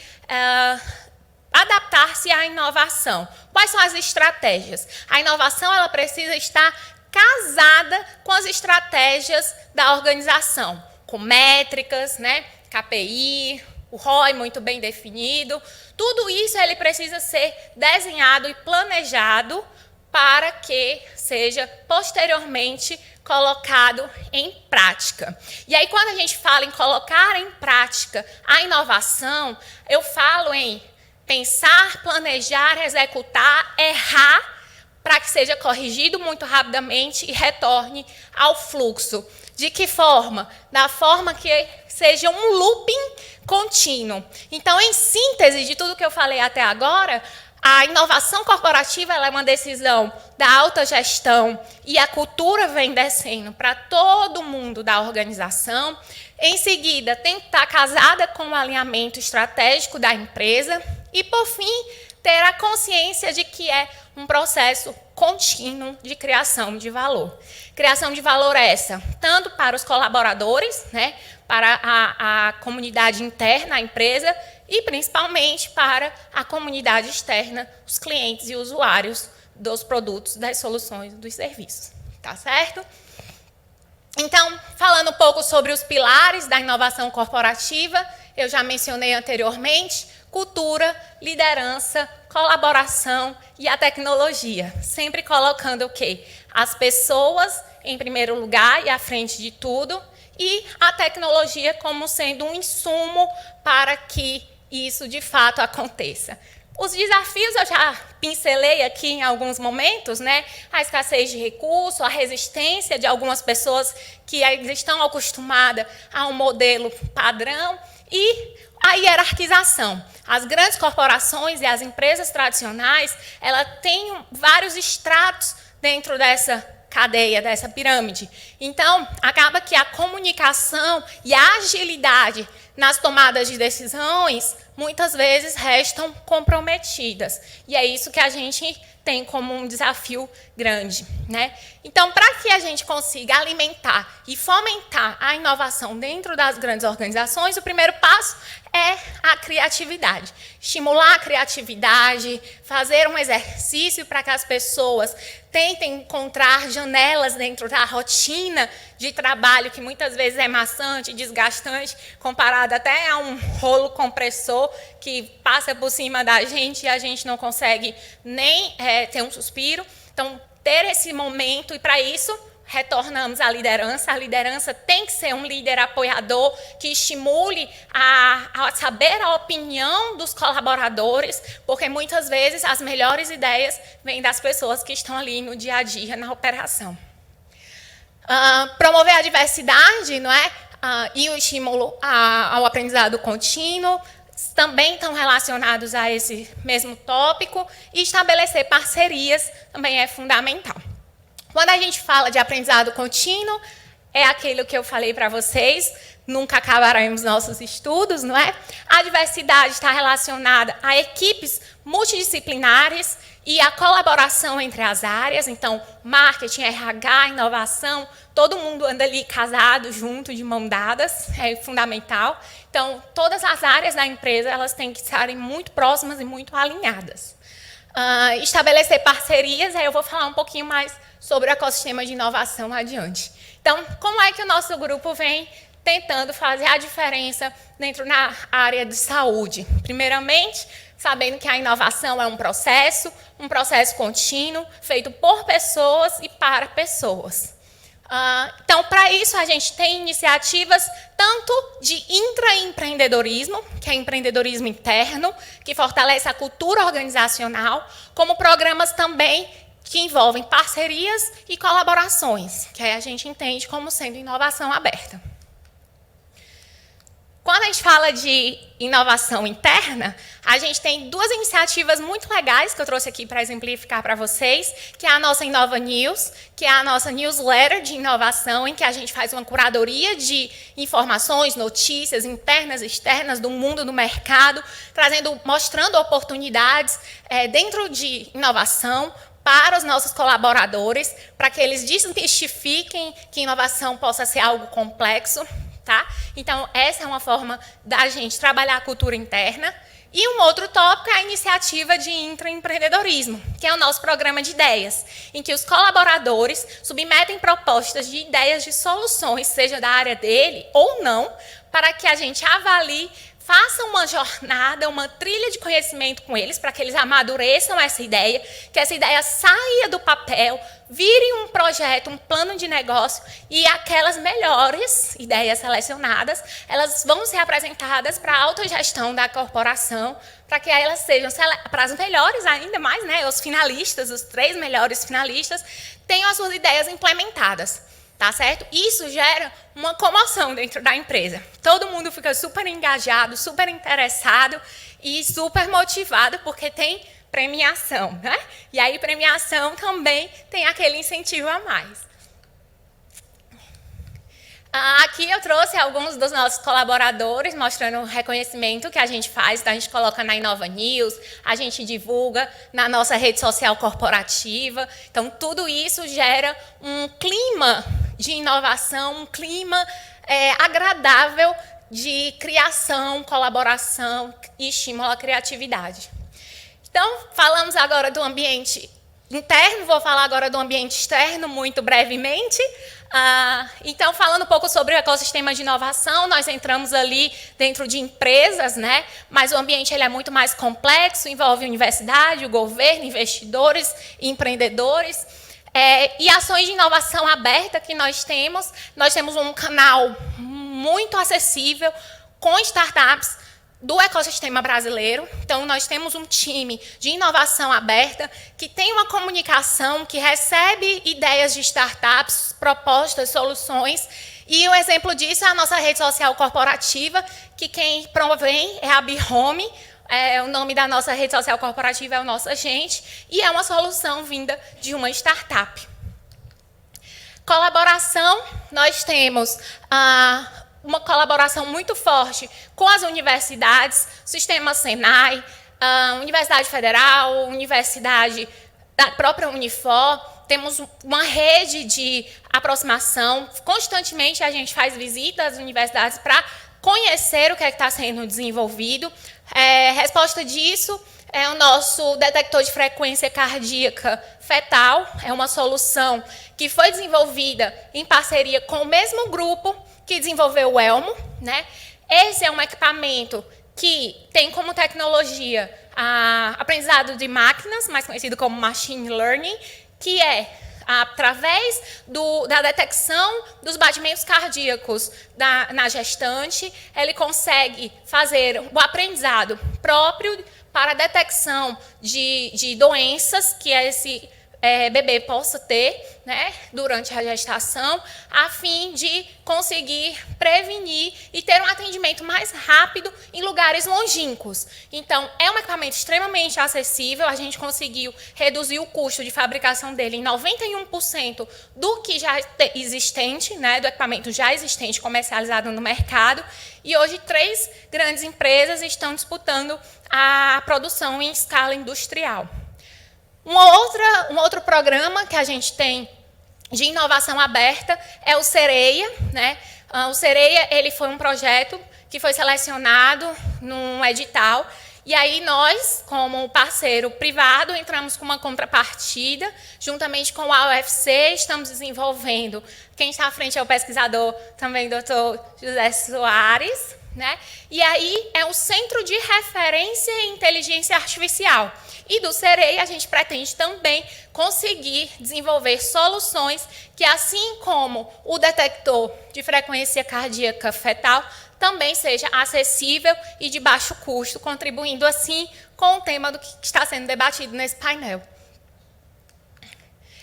adaptar-se à inovação. Quais são as estratégias? A inovação ela precisa estar casada com as estratégias da organização, com métricas, né? KPI, o ROI muito bem definido. Tudo isso ele precisa ser desenhado e planejado para que seja posteriormente colocado em prática. E aí, quando a gente fala em colocar em prática a inovação, eu falo em pensar, planejar, executar, errar, para que seja corrigido muito rapidamente e retorne ao fluxo. De que forma? Da forma que seja um looping contínuo. Então, em síntese de tudo que eu falei até agora, a inovação corporativa ela é uma decisão da alta gestão e a cultura vem descendo para todo mundo da organização. Em seguida, tem que estar casada com o alinhamento estratégico da empresa e, por fim, ter a consciência de que é um processo contínuo de criação de valor. Criação de valor essa, tanto para os colaboradores, né, para a comunidade interna, a empresa, e principalmente para a comunidade externa, os clientes e usuários dos produtos, das soluções, dos serviços. Tá certo? Então, falando um pouco sobre os pilares da inovação corporativa, eu já mencionei anteriormente, cultura, liderança, colaboração e a tecnologia. Sempre colocando o quê? As pessoas em primeiro lugar e à frente de tudo, e a tecnologia como sendo um insumo para que isso de fato aconteça. Os desafios eu já pincelei aqui em alguns momentos, né? A escassez de recursos, a resistência de algumas pessoas que estão acostumadas a um modelo padrão e a hierarquização. As grandes corporações e as empresas tradicionais, elas têm vários estratos dentro dessa cadeia, dessa pirâmide. Então, acaba que a comunicação e a agilidade nas tomadas de decisões, muitas vezes restam comprometidas. E é isso que a gente tem como um desafio grande, né? Então, para que a gente consiga alimentar e fomentar a inovação dentro das grandes organizações, o primeiro passo é a criatividade. Estimular a criatividade, fazer um exercício para que as pessoas tentem encontrar janelas dentro da rotina de trabalho, que muitas vezes é maçante, desgastante, comparado até a um rolo compressor que passa por cima da gente e a gente não consegue nem ter um suspiro. Então, ter esse momento, e para isso, retornamos à liderança. A liderança tem que ser um líder apoiador que estimule a saber a opinião dos colaboradores, porque muitas vezes as melhores ideias vêm das pessoas que estão ali no dia a dia, na operação. Promover a diversidade, não é? E o estímulo ao aprendizado contínuo também estão relacionados a esse mesmo tópico, e estabelecer parcerias também é fundamental. Quando a gente fala de aprendizado contínuo, é aquilo que eu falei para vocês, nunca acabaremos nossos estudos, não é? A diversidade está relacionada a equipes multidisciplinares e a colaboração entre as áreas, então, marketing, RH, inovação, todo mundo anda ali casado, junto, de mão dadas, é fundamental. Então, todas as áreas da empresa elas têm que estarem muito próximas e muito alinhadas. Estabelecer parcerias, aí eu vou falar um pouquinho mais sobre o ecossistema de inovação adiante. Então, como é que o nosso grupo vem tentando fazer a diferença dentro da área de saúde? Primeiramente, sabendo que a inovação é um processo contínuo, feito por pessoas e para pessoas. Então, para isso, a gente tem iniciativas tanto de intraempreendedorismo, que é empreendedorismo interno, que fortalece a cultura organizacional, como programas também que envolvem parcerias e colaborações, que aí a gente entende como sendo inovação aberta. Quando a gente fala de inovação interna, a gente tem duas iniciativas muito legais que eu trouxe aqui para exemplificar para vocês, que é a nossa Inova News, que é a nossa newsletter de inovação, em que a gente faz uma curadoria de informações, notícias internas e externas do mundo do mercado, mostrando oportunidades dentro de inovação para os nossos colaboradores, para que eles desmistifiquem que inovação possa ser algo complexo. Tá? Então, essa é uma forma da gente trabalhar a cultura interna. E um outro tópico é a iniciativa de intraempreendedorismo, que é o nosso programa de ideias, em que os colaboradores submetem propostas de ideias de soluções, seja da área dele ou não, para que a gente avalie, faça uma jornada, uma trilha de conhecimento com eles, para que eles amadureçam essa ideia, que essa ideia saia do papel, vire um projeto, um plano de negócio, e aquelas melhores ideias selecionadas, elas vão ser apresentadas para a autogestão da corporação, para que elas sejam, para as melhores ainda mais, né, os finalistas, os 3 melhores finalistas, tenham as suas ideias implementadas. Tá certo? Isso gera uma comoção dentro da empresa. Todo mundo fica super engajado, super interessado e super motivado, porque tem premiação, né? E aí, premiação também tem aquele incentivo a mais. Aqui eu trouxe alguns dos nossos colaboradores, mostrando o reconhecimento que a gente faz. Então, a gente coloca na Inova News, a gente divulga na nossa rede social corporativa. Então, tudo isso gera um clima de inovação, um clima agradável de criação, colaboração e estímulo à criatividade. Então, falamos agora do ambiente interno, vou falar agora do ambiente externo, muito brevemente. Então, falando um pouco sobre o ecossistema de inovação, nós entramos ali dentro de empresas, né? Mas o ambiente ele é muito mais complexo, envolve universidade, o governo, investidores, empreendedores. E ações de inovação aberta que nós temos um canal muito acessível com startups do ecossistema brasileiro. Então, nós temos um time de inovação aberta que tem uma comunicação, que recebe ideias de startups, propostas, soluções. E um exemplo disso é a nossa rede social corporativa, que quem provém é a Bihome. O nome da nossa rede social corporativa é o Nossa Gente, e é uma solução vinda de uma startup. Colaboração, nós temos uma colaboração muito forte com as universidades, Sistema Senai, Universidade Federal, Universidade da própria Unifor. Temos uma rede de aproximação. Constantemente a gente faz visitas às universidades para conhecer o que está sendo desenvolvido. Resposta disso é o nosso detector de frequência cardíaca fetal. É uma solução que foi desenvolvida em parceria com o mesmo grupo que desenvolveu o Elmo, né? Esse é um equipamento que tem como tecnologia aprendizado de máquinas, mais conhecido como machine learning, que é através da detecção dos batimentos cardíacos na gestante, ele consegue fazer o aprendizado próprio para a detecção de doenças que esse bebê possa ter, né, durante a gestação, a fim de conseguir prevenir e ter um atendimento mais rápido em lugares longínquos. Então, é um equipamento extremamente acessível, a gente conseguiu reduzir o custo de fabricação dele em 91% do que já existente, né, do equipamento já existente comercializado no mercado, e hoje 3 grandes empresas estão disputando a produção em escala industrial. Um outro programa que a gente tem de inovação aberta é o Sereia, né? O Sereia, ele foi um projeto que foi selecionado num edital, e aí nós, como parceiro privado, entramos com uma contrapartida, juntamente com a UFC, estamos desenvolvendo. Quem está à frente é o pesquisador também, doutor José Soares, né? E aí é um centro de referência em inteligência artificial. E do Sereia, a gente pretende também conseguir desenvolver soluções que, assim como o detector de frequência cardíaca fetal, também seja acessível e de baixo custo, contribuindo, assim, com o tema do que está sendo debatido nesse painel.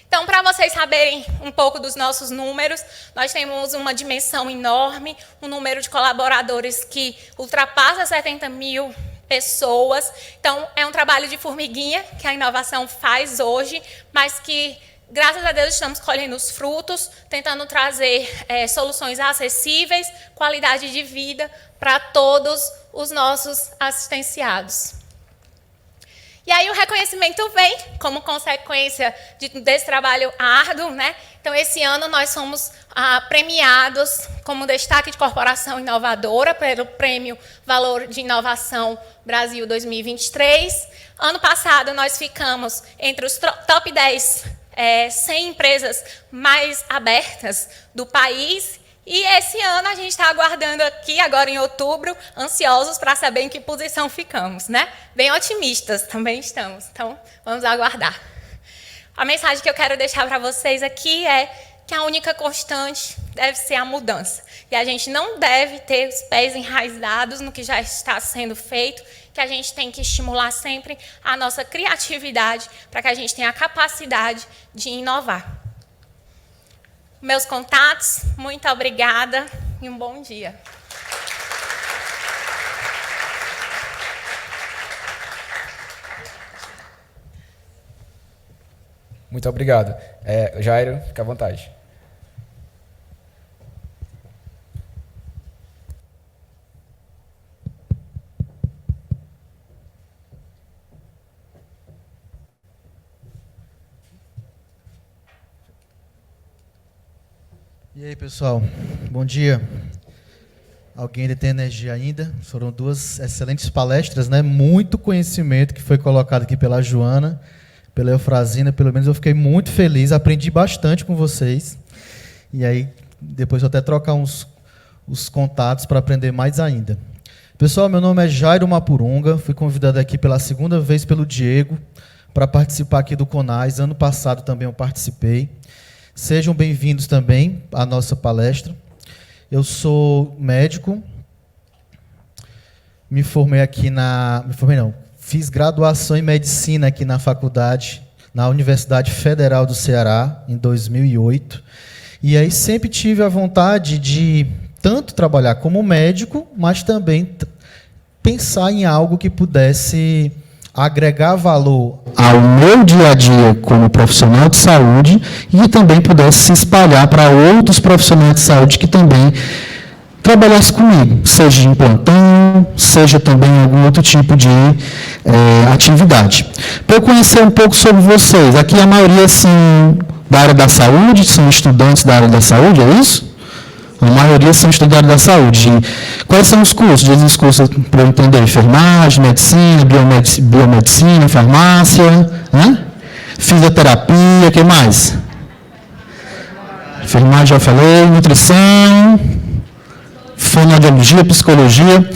Então, para vocês saberem um pouco dos nossos números, nós temos uma dimensão enorme, um número de colaboradores que ultrapassa 70 mil pessoas. Então, é um trabalho de formiguinha que a inovação faz hoje, mas que, graças a Deus, estamos colhendo os frutos, tentando trazer soluções acessíveis, qualidade de vida para todos os nossos assistenciados. E aí o reconhecimento vem como consequência desse trabalho árduo, né? Então, esse ano nós somos premiados como destaque de corporação inovadora pelo Prêmio Valor de Inovação Brasil 2023. Ano passado, nós ficamos entre os top 10 100 empresas mais abertas do país. E esse ano a gente está aguardando aqui, agora em outubro, ansiosos para saber em que posição ficamos, né? Bem otimistas também estamos, então vamos aguardar. A mensagem que eu quero deixar para vocês aqui é que a única constante deve ser a mudança. E a gente não deve ter os pés enraizados no que já está sendo feito, que a gente tem que estimular sempre a nossa criatividade para que a gente tenha a capacidade de inovar. Meus contatos, muito obrigada e um bom dia. Muito obrigado. Jairo, fica à vontade. E aí, pessoal, bom dia. Alguém ainda tem energia ainda? Foram duas excelentes palestras, né? Muito conhecimento que foi colocado aqui pela Joana, pela Eufrazina, pelo menos eu fiquei muito feliz, aprendi bastante com vocês. E aí, depois vou até trocar os contatos para aprender mais ainda. Pessoal, meu nome é Jairo Mapurunga, fui convidado aqui pela segunda vez pelo Diego para participar aqui do CONAS. Ano passado também eu participei. Sejam bem-vindos também à nossa palestra. Eu sou médico, fiz graduação em medicina aqui na faculdade, na Universidade Federal do Ceará, em 2008. E aí sempre tive a vontade de tanto trabalhar como médico, mas também pensar em algo que pudesse agregar valor ao meu dia a dia como profissional de saúde e também pudesse se espalhar para outros profissionais de saúde que também trabalhassem comigo, seja em plantão, seja também em algum outro tipo de atividade. Para eu conhecer um pouco sobre vocês, aqui a maioria são da área da saúde, são estudantes da área da saúde, é isso? A maioria são estudantes da saúde. Quais são os cursos? Diz os cursos para eu entender: enfermagem, medicina, biomedicina, farmácia, né? Fisioterapia, o que mais? Enfermagem, já falei, nutrição, fonoaudiologia, psicologia.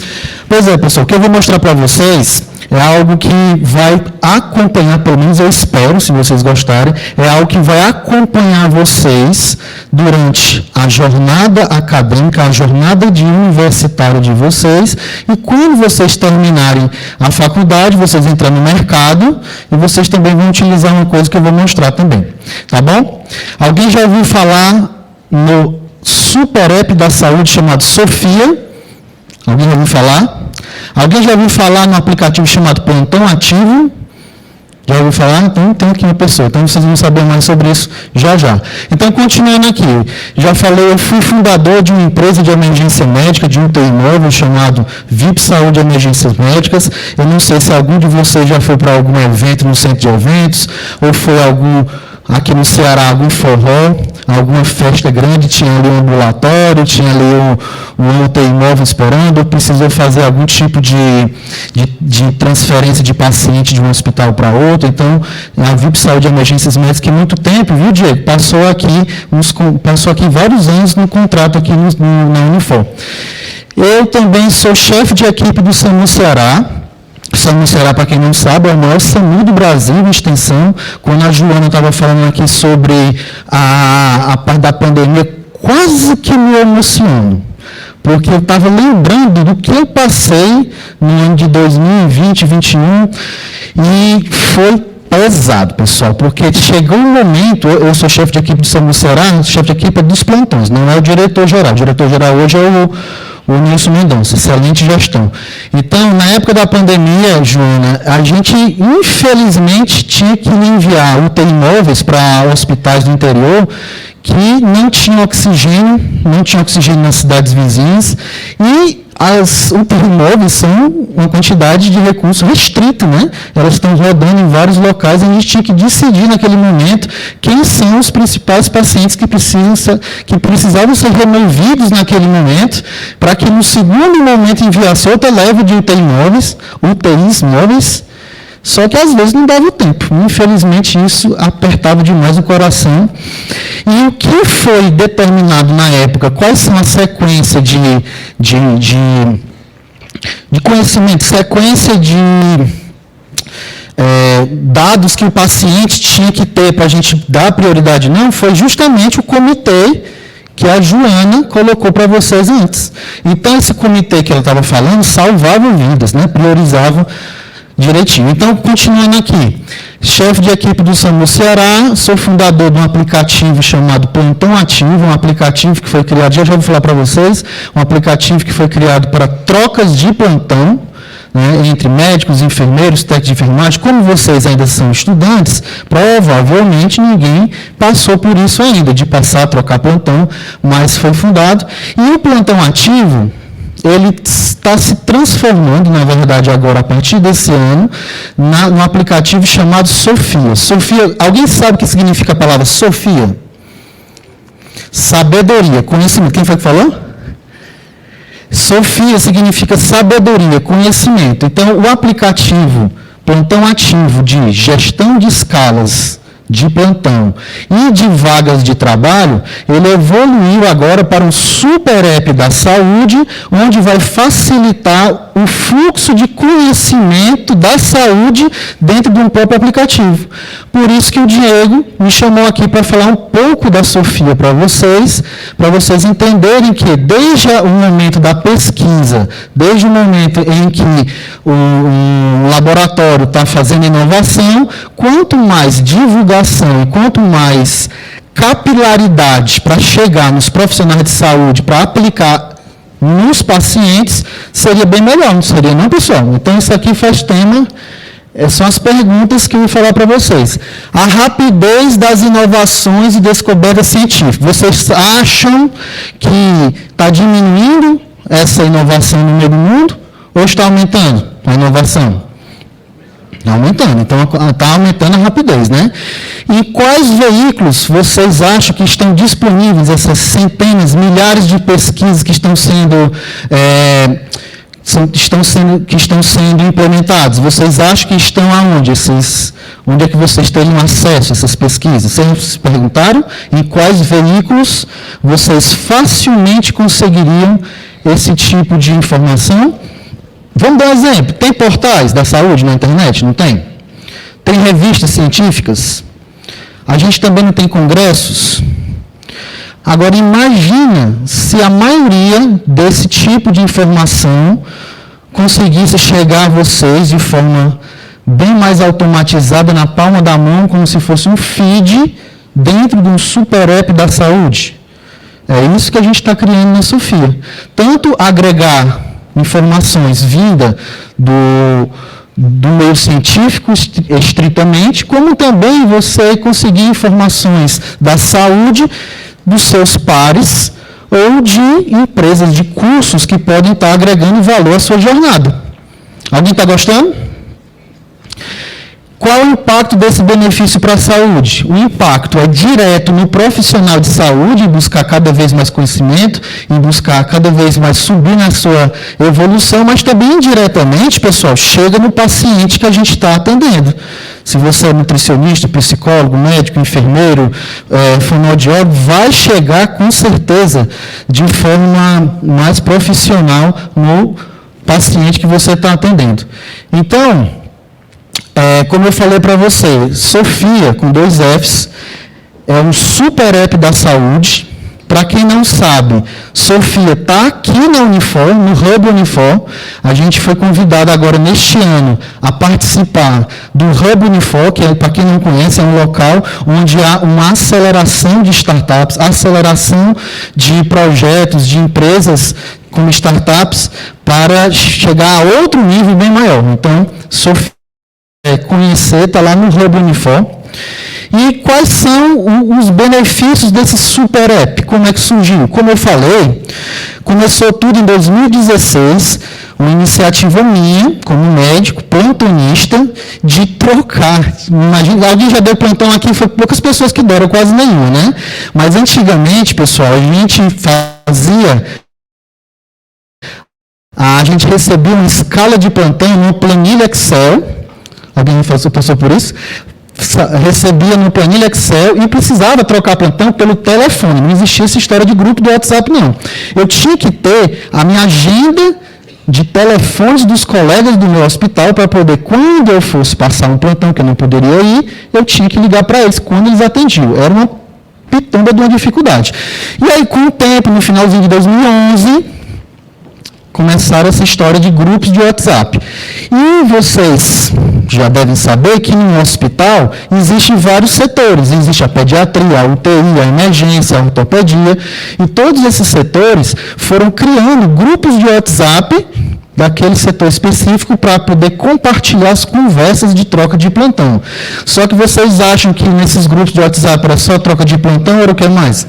Pois é, pessoal, o que eu vou mostrar para vocês é algo que vai acompanhar, pelo menos eu espero, se vocês gostarem, é algo que vai acompanhar vocês durante a jornada acadêmica, a jornada de universitário de vocês, e quando vocês terminarem a faculdade, vocês entram no mercado, e vocês também vão utilizar uma coisa que eu vou mostrar também, tá bom? Alguém já ouviu falar no super app da saúde chamado Sofia? Alguém já ouviu falar? Alguém já ouviu falar no aplicativo chamado Plantão Ativo? Já ouviu falar? Então, tem aqui uma pessoa. Então, vocês vão saber mais sobre isso já já. Então, continuando aqui. Já falei, eu fui fundador de uma empresa de emergência médica, de um UTI móvel, chamado VIP Saúde Emergências Médicas. Eu não sei se algum de vocês já foi para algum evento no centro de eventos, ou foi aqui no Ceará, algum forró, alguma festa grande, tinha ali um ambulatório, tinha ali um UTI móvel esperando, ou precisou fazer algum tipo de transferência de paciente de um hospital para outro. Então, a VIP Saúde Emergências Médicas, que muito tempo, viu, Diego? Passou aqui vários anos no contrato aqui na Unifor. Eu também sou chefe de equipe do SAMU Ceará. SAMU Ceará, para quem não sabe, é o maior SAMU do Brasil em extensão. Quando a Joana estava falando aqui sobre a parte da pandemia, quase que me emociono, porque eu estava lembrando do que eu passei no ano de 2020, 2021, e foi pesado, pessoal, porque chegou um momento, eu sou chefe de equipe do SAMU Ceará, chefe de equipe é dos plantões, não é o diretor-geral. O diretor-geral hoje é o Nilson Mendonça, excelente gestão. Então, na época da pandemia, Joana, a gente, infelizmente, tinha que enviar UTI móveis para hospitais do interior que não tinham oxigênio nas cidades vizinhas, e as UTI móveis são uma quantidade de recurso restrito, né? Elas estão rodando em vários locais, e a gente tinha que decidir naquele momento quem são os principais pacientes que precisavam ser removidos naquele momento, para que no segundo momento enviasse outra leva de UTIs móveis, só que às vezes não dava tempo. Infelizmente, isso apertava demais o coração. E o que foi determinado na época, quais são a sequência de conhecimento, sequência de dados que o paciente tinha que ter para a gente dar prioridade, não, foi justamente o comitê que a Joana colocou para vocês antes. Então, esse comitê que ela estava falando salvava vidas, né? Priorizava direitinho. Então, continuando aqui, chefe de equipe do SAMU Ceará, sou fundador de um aplicativo chamado Plantão Ativo, um aplicativo que foi criado, já vou falar para vocês, um aplicativo que foi criado para trocas de plantão, né, entre médicos, enfermeiros, técnicos de enfermagem. Como vocês ainda são estudantes, provavelmente ninguém passou por isso ainda, de passar a trocar plantão, mas foi fundado. E o Plantão Ativo, ele está se transformando, na verdade, agora, a partir desse ano, no aplicativo chamado Sofia. Sofia, alguém sabe o que significa a palavra Sofia? Sabedoria, conhecimento. Quem foi que falou? Sofia significa sabedoria, conhecimento. Então, o aplicativo Plantão Ativo de gestão de escalas de plantão e de vagas de trabalho, ele evoluiu agora para um super app da saúde, onde vai facilitar o fluxo de conhecimento da saúde dentro de um próprio aplicativo. Por isso que o Diego me chamou aqui para falar um pouco da Sofia para vocês entenderem que desde o momento da pesquisa, desde o momento em que o laboratório está fazendo inovação, quanto mais divulgação e quanto mais capilaridade para chegar nos profissionais de saúde, para aplicar nos pacientes, seria bem melhor, não seria não, pessoal? Então, isso aqui faz tema, são as perguntas que eu vou falar para vocês. A rapidez das inovações e descobertas científicas. Vocês acham que está diminuindo essa inovação no meio do mundo ou está aumentando a inovação? Está aumentando, então está aumentando a rapidez, né? E quais veículos vocês acham que estão disponíveis, essas centenas, milhares de pesquisas que estão sendo implementados? Vocês acham que estão aonde? Onde é que vocês teriam acesso a essas pesquisas? Vocês se perguntaram em quais veículos vocês facilmente conseguiriam esse tipo de informação? Vamos dar um exemplo. Tem portais da saúde na internet? Não tem? Tem revistas científicas? A gente também não tem congressos? Agora, imagina se a maioria desse tipo de informação conseguisse chegar a vocês de forma bem mais automatizada, na palma da mão, como se fosse um feed dentro de um super app da saúde. É isso que a gente está criando na Sofia. Tanto agregar informações vinda do meio científico, estritamente, como também você conseguir informações da saúde dos seus pares ou de empresas de cursos que podem estar agregando valor à sua jornada. Alguém está gostando? Qual é o impacto desse benefício para a saúde? O impacto é direto no profissional de saúde, em buscar cada vez mais conhecimento, em buscar cada vez mais subir na sua evolução, mas também indiretamente, pessoal, chega no paciente que a gente está atendendo. Se você é nutricionista, psicólogo, médico, enfermeiro, fonoaudiólogo, vai chegar com certeza de forma mais profissional no paciente que você está atendendo. Então, como eu falei para você, Sofia, com 2 Fs, é um super app da saúde. Para quem não sabe, Sofia está aqui na Unifor, no Hub Unifor. A gente foi convidado agora, neste ano, a participar do Hub Unifor, que, para quem não conhece, é um local onde há uma aceleração de startups, aceleração de projetos, de empresas como startups, para chegar a outro nível bem maior. Então, Sofia, conhecer, está lá no Hub Unifor. E quais são os benefícios desse super app? Como é que surgiu? Como eu falei, começou tudo em 2016, uma iniciativa minha, como médico, plantonista, de trocar. Imagina, alguém já deu plantão aqui, foi poucas pessoas que deram, quase nenhuma, né? Mas antigamente, pessoal, a gente recebia uma escala de plantão numa planilha Excel. Alguém passou por isso? Recebia no planilha Excel e precisava trocar plantão pelo telefone. Não existia essa história de grupo do WhatsApp, não. Eu tinha que ter a minha agenda de telefones dos colegas do meu hospital para poder, quando eu fosse passar um plantão que eu não poderia ir, eu tinha que ligar para eles quando eles atendiam. Era uma pitamba de uma dificuldade. E aí, com o tempo, no finalzinho de 2011... começaram essa história de grupos de WhatsApp. E vocês já devem saber que no hospital existem vários setores. Existe a pediatria, a UTI, a emergência, a ortopedia. E todos esses setores foram criando grupos de WhatsApp daquele setor específico para poder compartilhar as conversas de troca de plantão. Só que vocês acham que nesses grupos de WhatsApp era só troca de plantão ou era o que mais?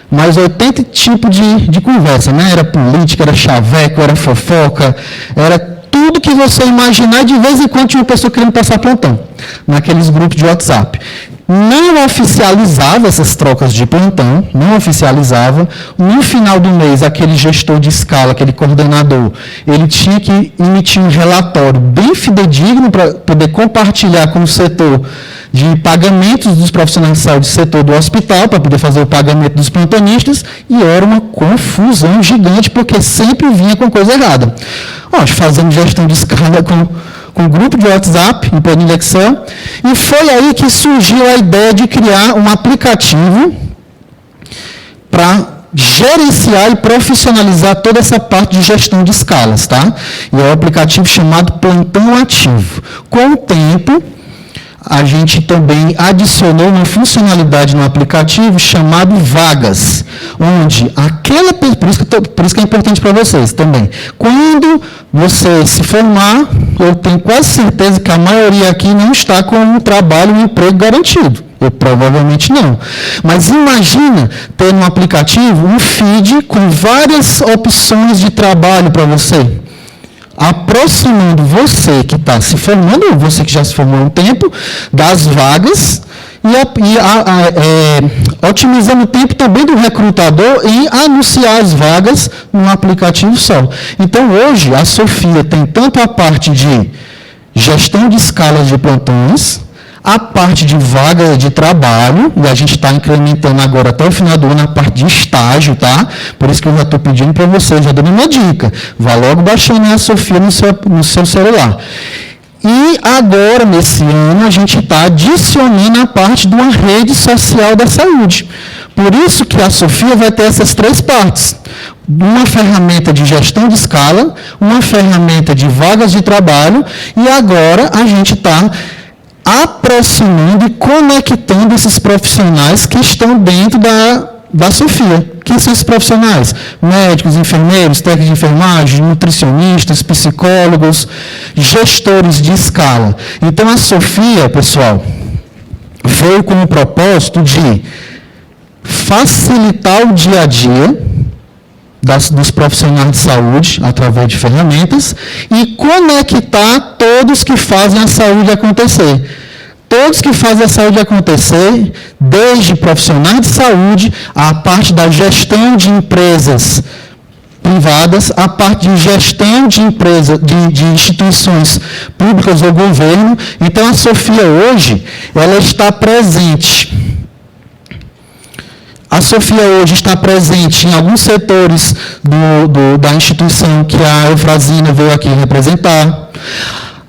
Mais 80 tipos de conversa, né? Era política, era chaveco, era fofoca, era tudo que você imaginar, e de vez em quando tinha uma pessoa querendo passar plantão, naqueles grupos de WhatsApp. Não oficializava essas trocas de plantão, não oficializava. No final do mês, aquele gestor de escala, aquele coordenador, ele tinha que emitir um relatório bem fidedigno para poder compartilhar com o setor de pagamentos dos profissionais de saúde, setor do hospital, para poder fazer o pagamento dos plantonistas, e era uma confusão gigante, porque sempre vinha com coisa errada. Fazendo gestão de escala com grupo de WhatsApp, em planilha Excel, e foi aí que surgiu a ideia de criar um aplicativo para gerenciar e profissionalizar toda essa parte de gestão de escalas, tá? E é um aplicativo chamado Plantão Ativo. Com o tempo, a gente também adicionou uma funcionalidade no aplicativo chamado Vagas, onde por isso que é importante para vocês também. Quando você se formar, eu tenho quase certeza que a maioria aqui não está com um trabalho, um emprego garantido. Eu provavelmente não. Mas imagina ter no aplicativo um feed com várias opções de trabalho para você, aproximando você que está se formando, ou você que já se formou há um tempo, das vagas e otimizando o tempo também do recrutador em anunciar as vagas num aplicativo só. Então, hoje, a Sofia tem tanto a parte de gestão de escalas de plantões, a parte de vaga de trabalho, e a gente está incrementando agora até o final do ano a parte de estágio, tá? Por isso que eu já estou pedindo para vocês, já dando uma dica. Vá logo baixando a Sofia no seu celular. E agora, nesse ano, a gente está adicionando a parte de uma rede social da saúde. Por isso que a Sofia vai ter essas 3 partes. Uma ferramenta de gestão de escala, uma ferramenta de vagas de trabalho, e agora a gente está aproximando e conectando esses profissionais que estão dentro da Sofia. Quem são esses profissionais? Médicos, enfermeiros, técnicos de enfermagem, nutricionistas, psicólogos, gestores de escala. Então, a Sofia, pessoal, veio com o propósito de facilitar o dia a dia dos profissionais de saúde, através de ferramentas, e conectar todos que fazem a saúde acontecer. Todos que fazem a saúde acontecer, desde profissionais de saúde, a parte da gestão de empresas privadas, a parte de gestão de empresas, de instituições públicas ou governo. Então, a Sofia hoje, ela está presente. A Sofia hoje está presente em alguns setores da instituição que a Eufrazina veio aqui representar.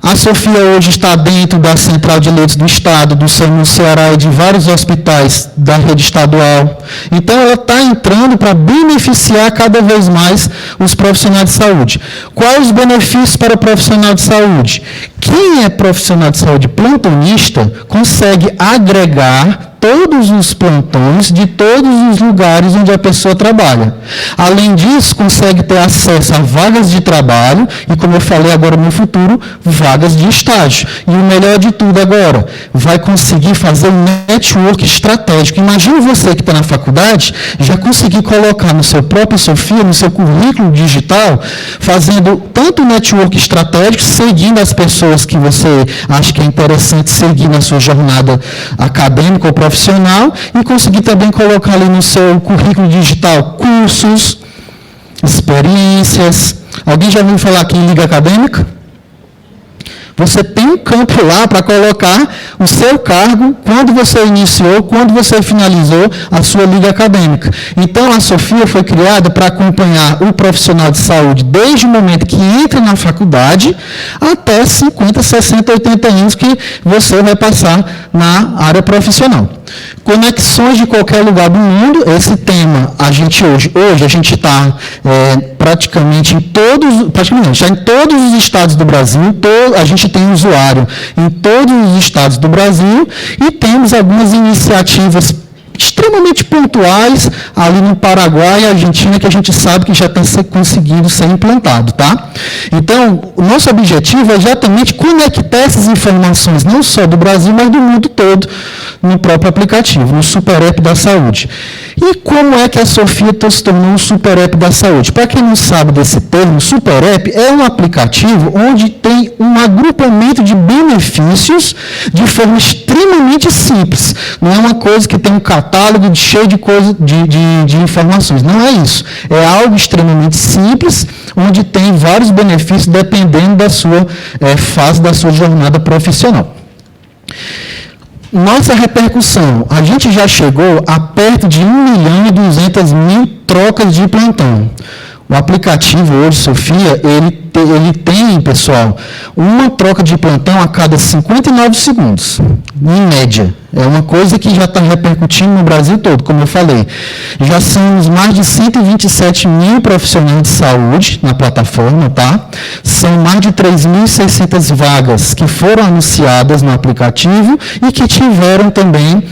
A Sofia hoje está dentro da Central de Leitos do Estado, do SAMU Ceará e de vários hospitais da rede estadual. Então, ela está entrando para beneficiar cada vez mais os profissionais de saúde. Quais os benefícios para o profissional de saúde? Quem é profissional de saúde plantonista consegue agregar todos os plantões de todos os lugares onde a pessoa trabalha. Além disso, consegue ter acesso a vagas de trabalho e, como eu falei agora no futuro, vagas de estágio. E o melhor de tudo agora, vai conseguir fazer um network estratégico. Imagina você que está na faculdade, já conseguir colocar no seu próprio Sofia, no seu currículo digital, fazendo tanto network estratégico, seguindo as pessoas que você acha que é interessante seguir na sua jornada acadêmica ou profissional, e conseguir também colocar ali no seu currículo digital cursos, experiências. Alguém já ouviu falar aqui em Liga Acadêmica? Você tem um campo lá para colocar o seu cargo, quando você iniciou, quando você finalizou a sua liga acadêmica. Então, a Sofia foi criada para acompanhar o profissional de saúde desde o momento que entra na faculdade até 50, 60, 80 anos que você vai passar na área profissional. Conexões de qualquer lugar do mundo, esse tema, a gente hoje a gente está praticamente em todos os estados do Brasil, a gente tem usuário em todos os estados do Brasil e temos algumas iniciativas extremamente pontuais ali no Paraguai e Argentina, que a gente sabe que já está conseguindo ser implantado, tá? Então, o nosso objetivo é exatamente conectar essas informações, não só do Brasil, mas do mundo todo, no próprio aplicativo, no Super App da Saúde. E como é que a Sofia se tornou um Super App da Saúde? Para quem não sabe desse termo, Super App é um aplicativo onde tem um agrupamento de benefícios de forma extremamente simples. Não é uma coisa que tem um catálogo cheio de coisa, de informações. Não é isso. É algo extremamente simples, onde tem vários benefícios dependendo da sua fase da sua jornada profissional. Nossa repercussão, a gente já chegou a perto de 1.200.000 trocas de plantão. O aplicativo hoje, Sofia, ele tem, pessoal, uma troca de plantão a cada 59 segundos, em média. É uma coisa que já está repercutindo no Brasil todo, como eu falei. Já somos mais de 127 mil profissionais de saúde na plataforma, tá? São mais de 3.600 vagas que foram anunciadas no aplicativo e que tiveram também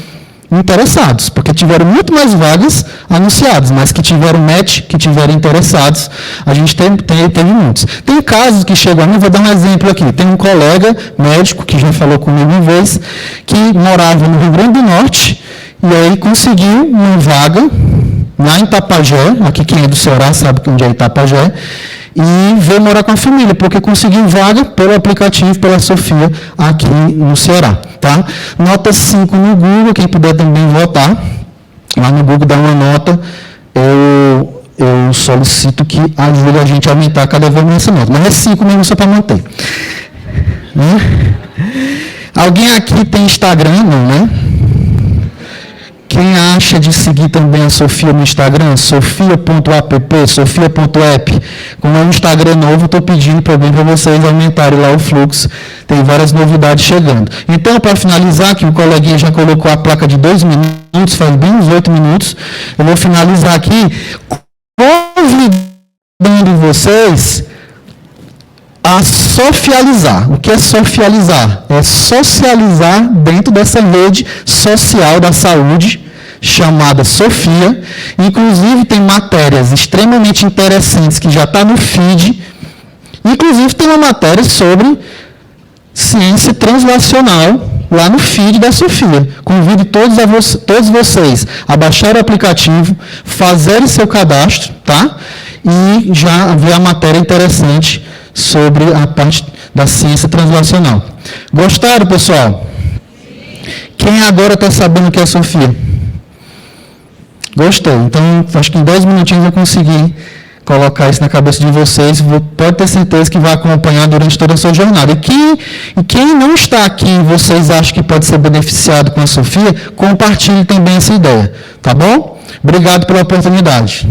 interessados, porque tiveram muito mais vagas anunciadas, mas que tiveram match, que tiveram interessados, a gente teve muitos. Tem casos que chegam a mim, vou dar um exemplo aqui, tem um colega médico que já falou comigo uma vez, que morava no Rio Grande do Norte, e aí conseguiu uma vaga lá em Tapajé, aqui quem é do Ceará sabe onde é Itapajé, e veio morar com a família, porque conseguiu vaga pelo aplicativo, pela Sofia, aqui no Ceará. Tá? Nota 5 no Google, quem puder também votar, lá no Google dá uma nota, eu solicito que ajude a gente a aumentar cada vez mais essa nota, mas é 5 mesmo só para manter. Alguém aqui tem Instagram? Não, né? Quem acha de seguir também a Sofia no Instagram, sofia.app, sofia.app, como é um Instagram novo, estou pedindo para vocês aumentarem lá o fluxo, tem várias novidades chegando. Então, para finalizar, que o coleguinha já colocou a placa de 2 minutos, faz bem uns 8 minutos, eu vou finalizar aqui convidando vocês a socializar. O que é socializar? É socializar dentro dessa rede social da saúde chamada Sofia. Inclusive, tem matérias extremamente interessantes que já está no feed. Inclusive, tem uma matéria sobre ciência translacional lá no feed da Sofia. Convido todos vocês a baixar o aplicativo, fazerem seu cadastro, tá? E já ver a matéria interessante sobre a parte da ciência translacional. Gostaram, pessoal? Quem agora está sabendo o que é Sofia? Gostou. Então, acho que em 10 minutinhos eu consegui colocar isso na cabeça de vocês. Pode ter certeza que vai acompanhar durante toda a sua jornada. E quem não está aqui e vocês acham que pode ser beneficiado com a Sofia, compartilhe também essa ideia. Tá bom? Obrigado pela oportunidade.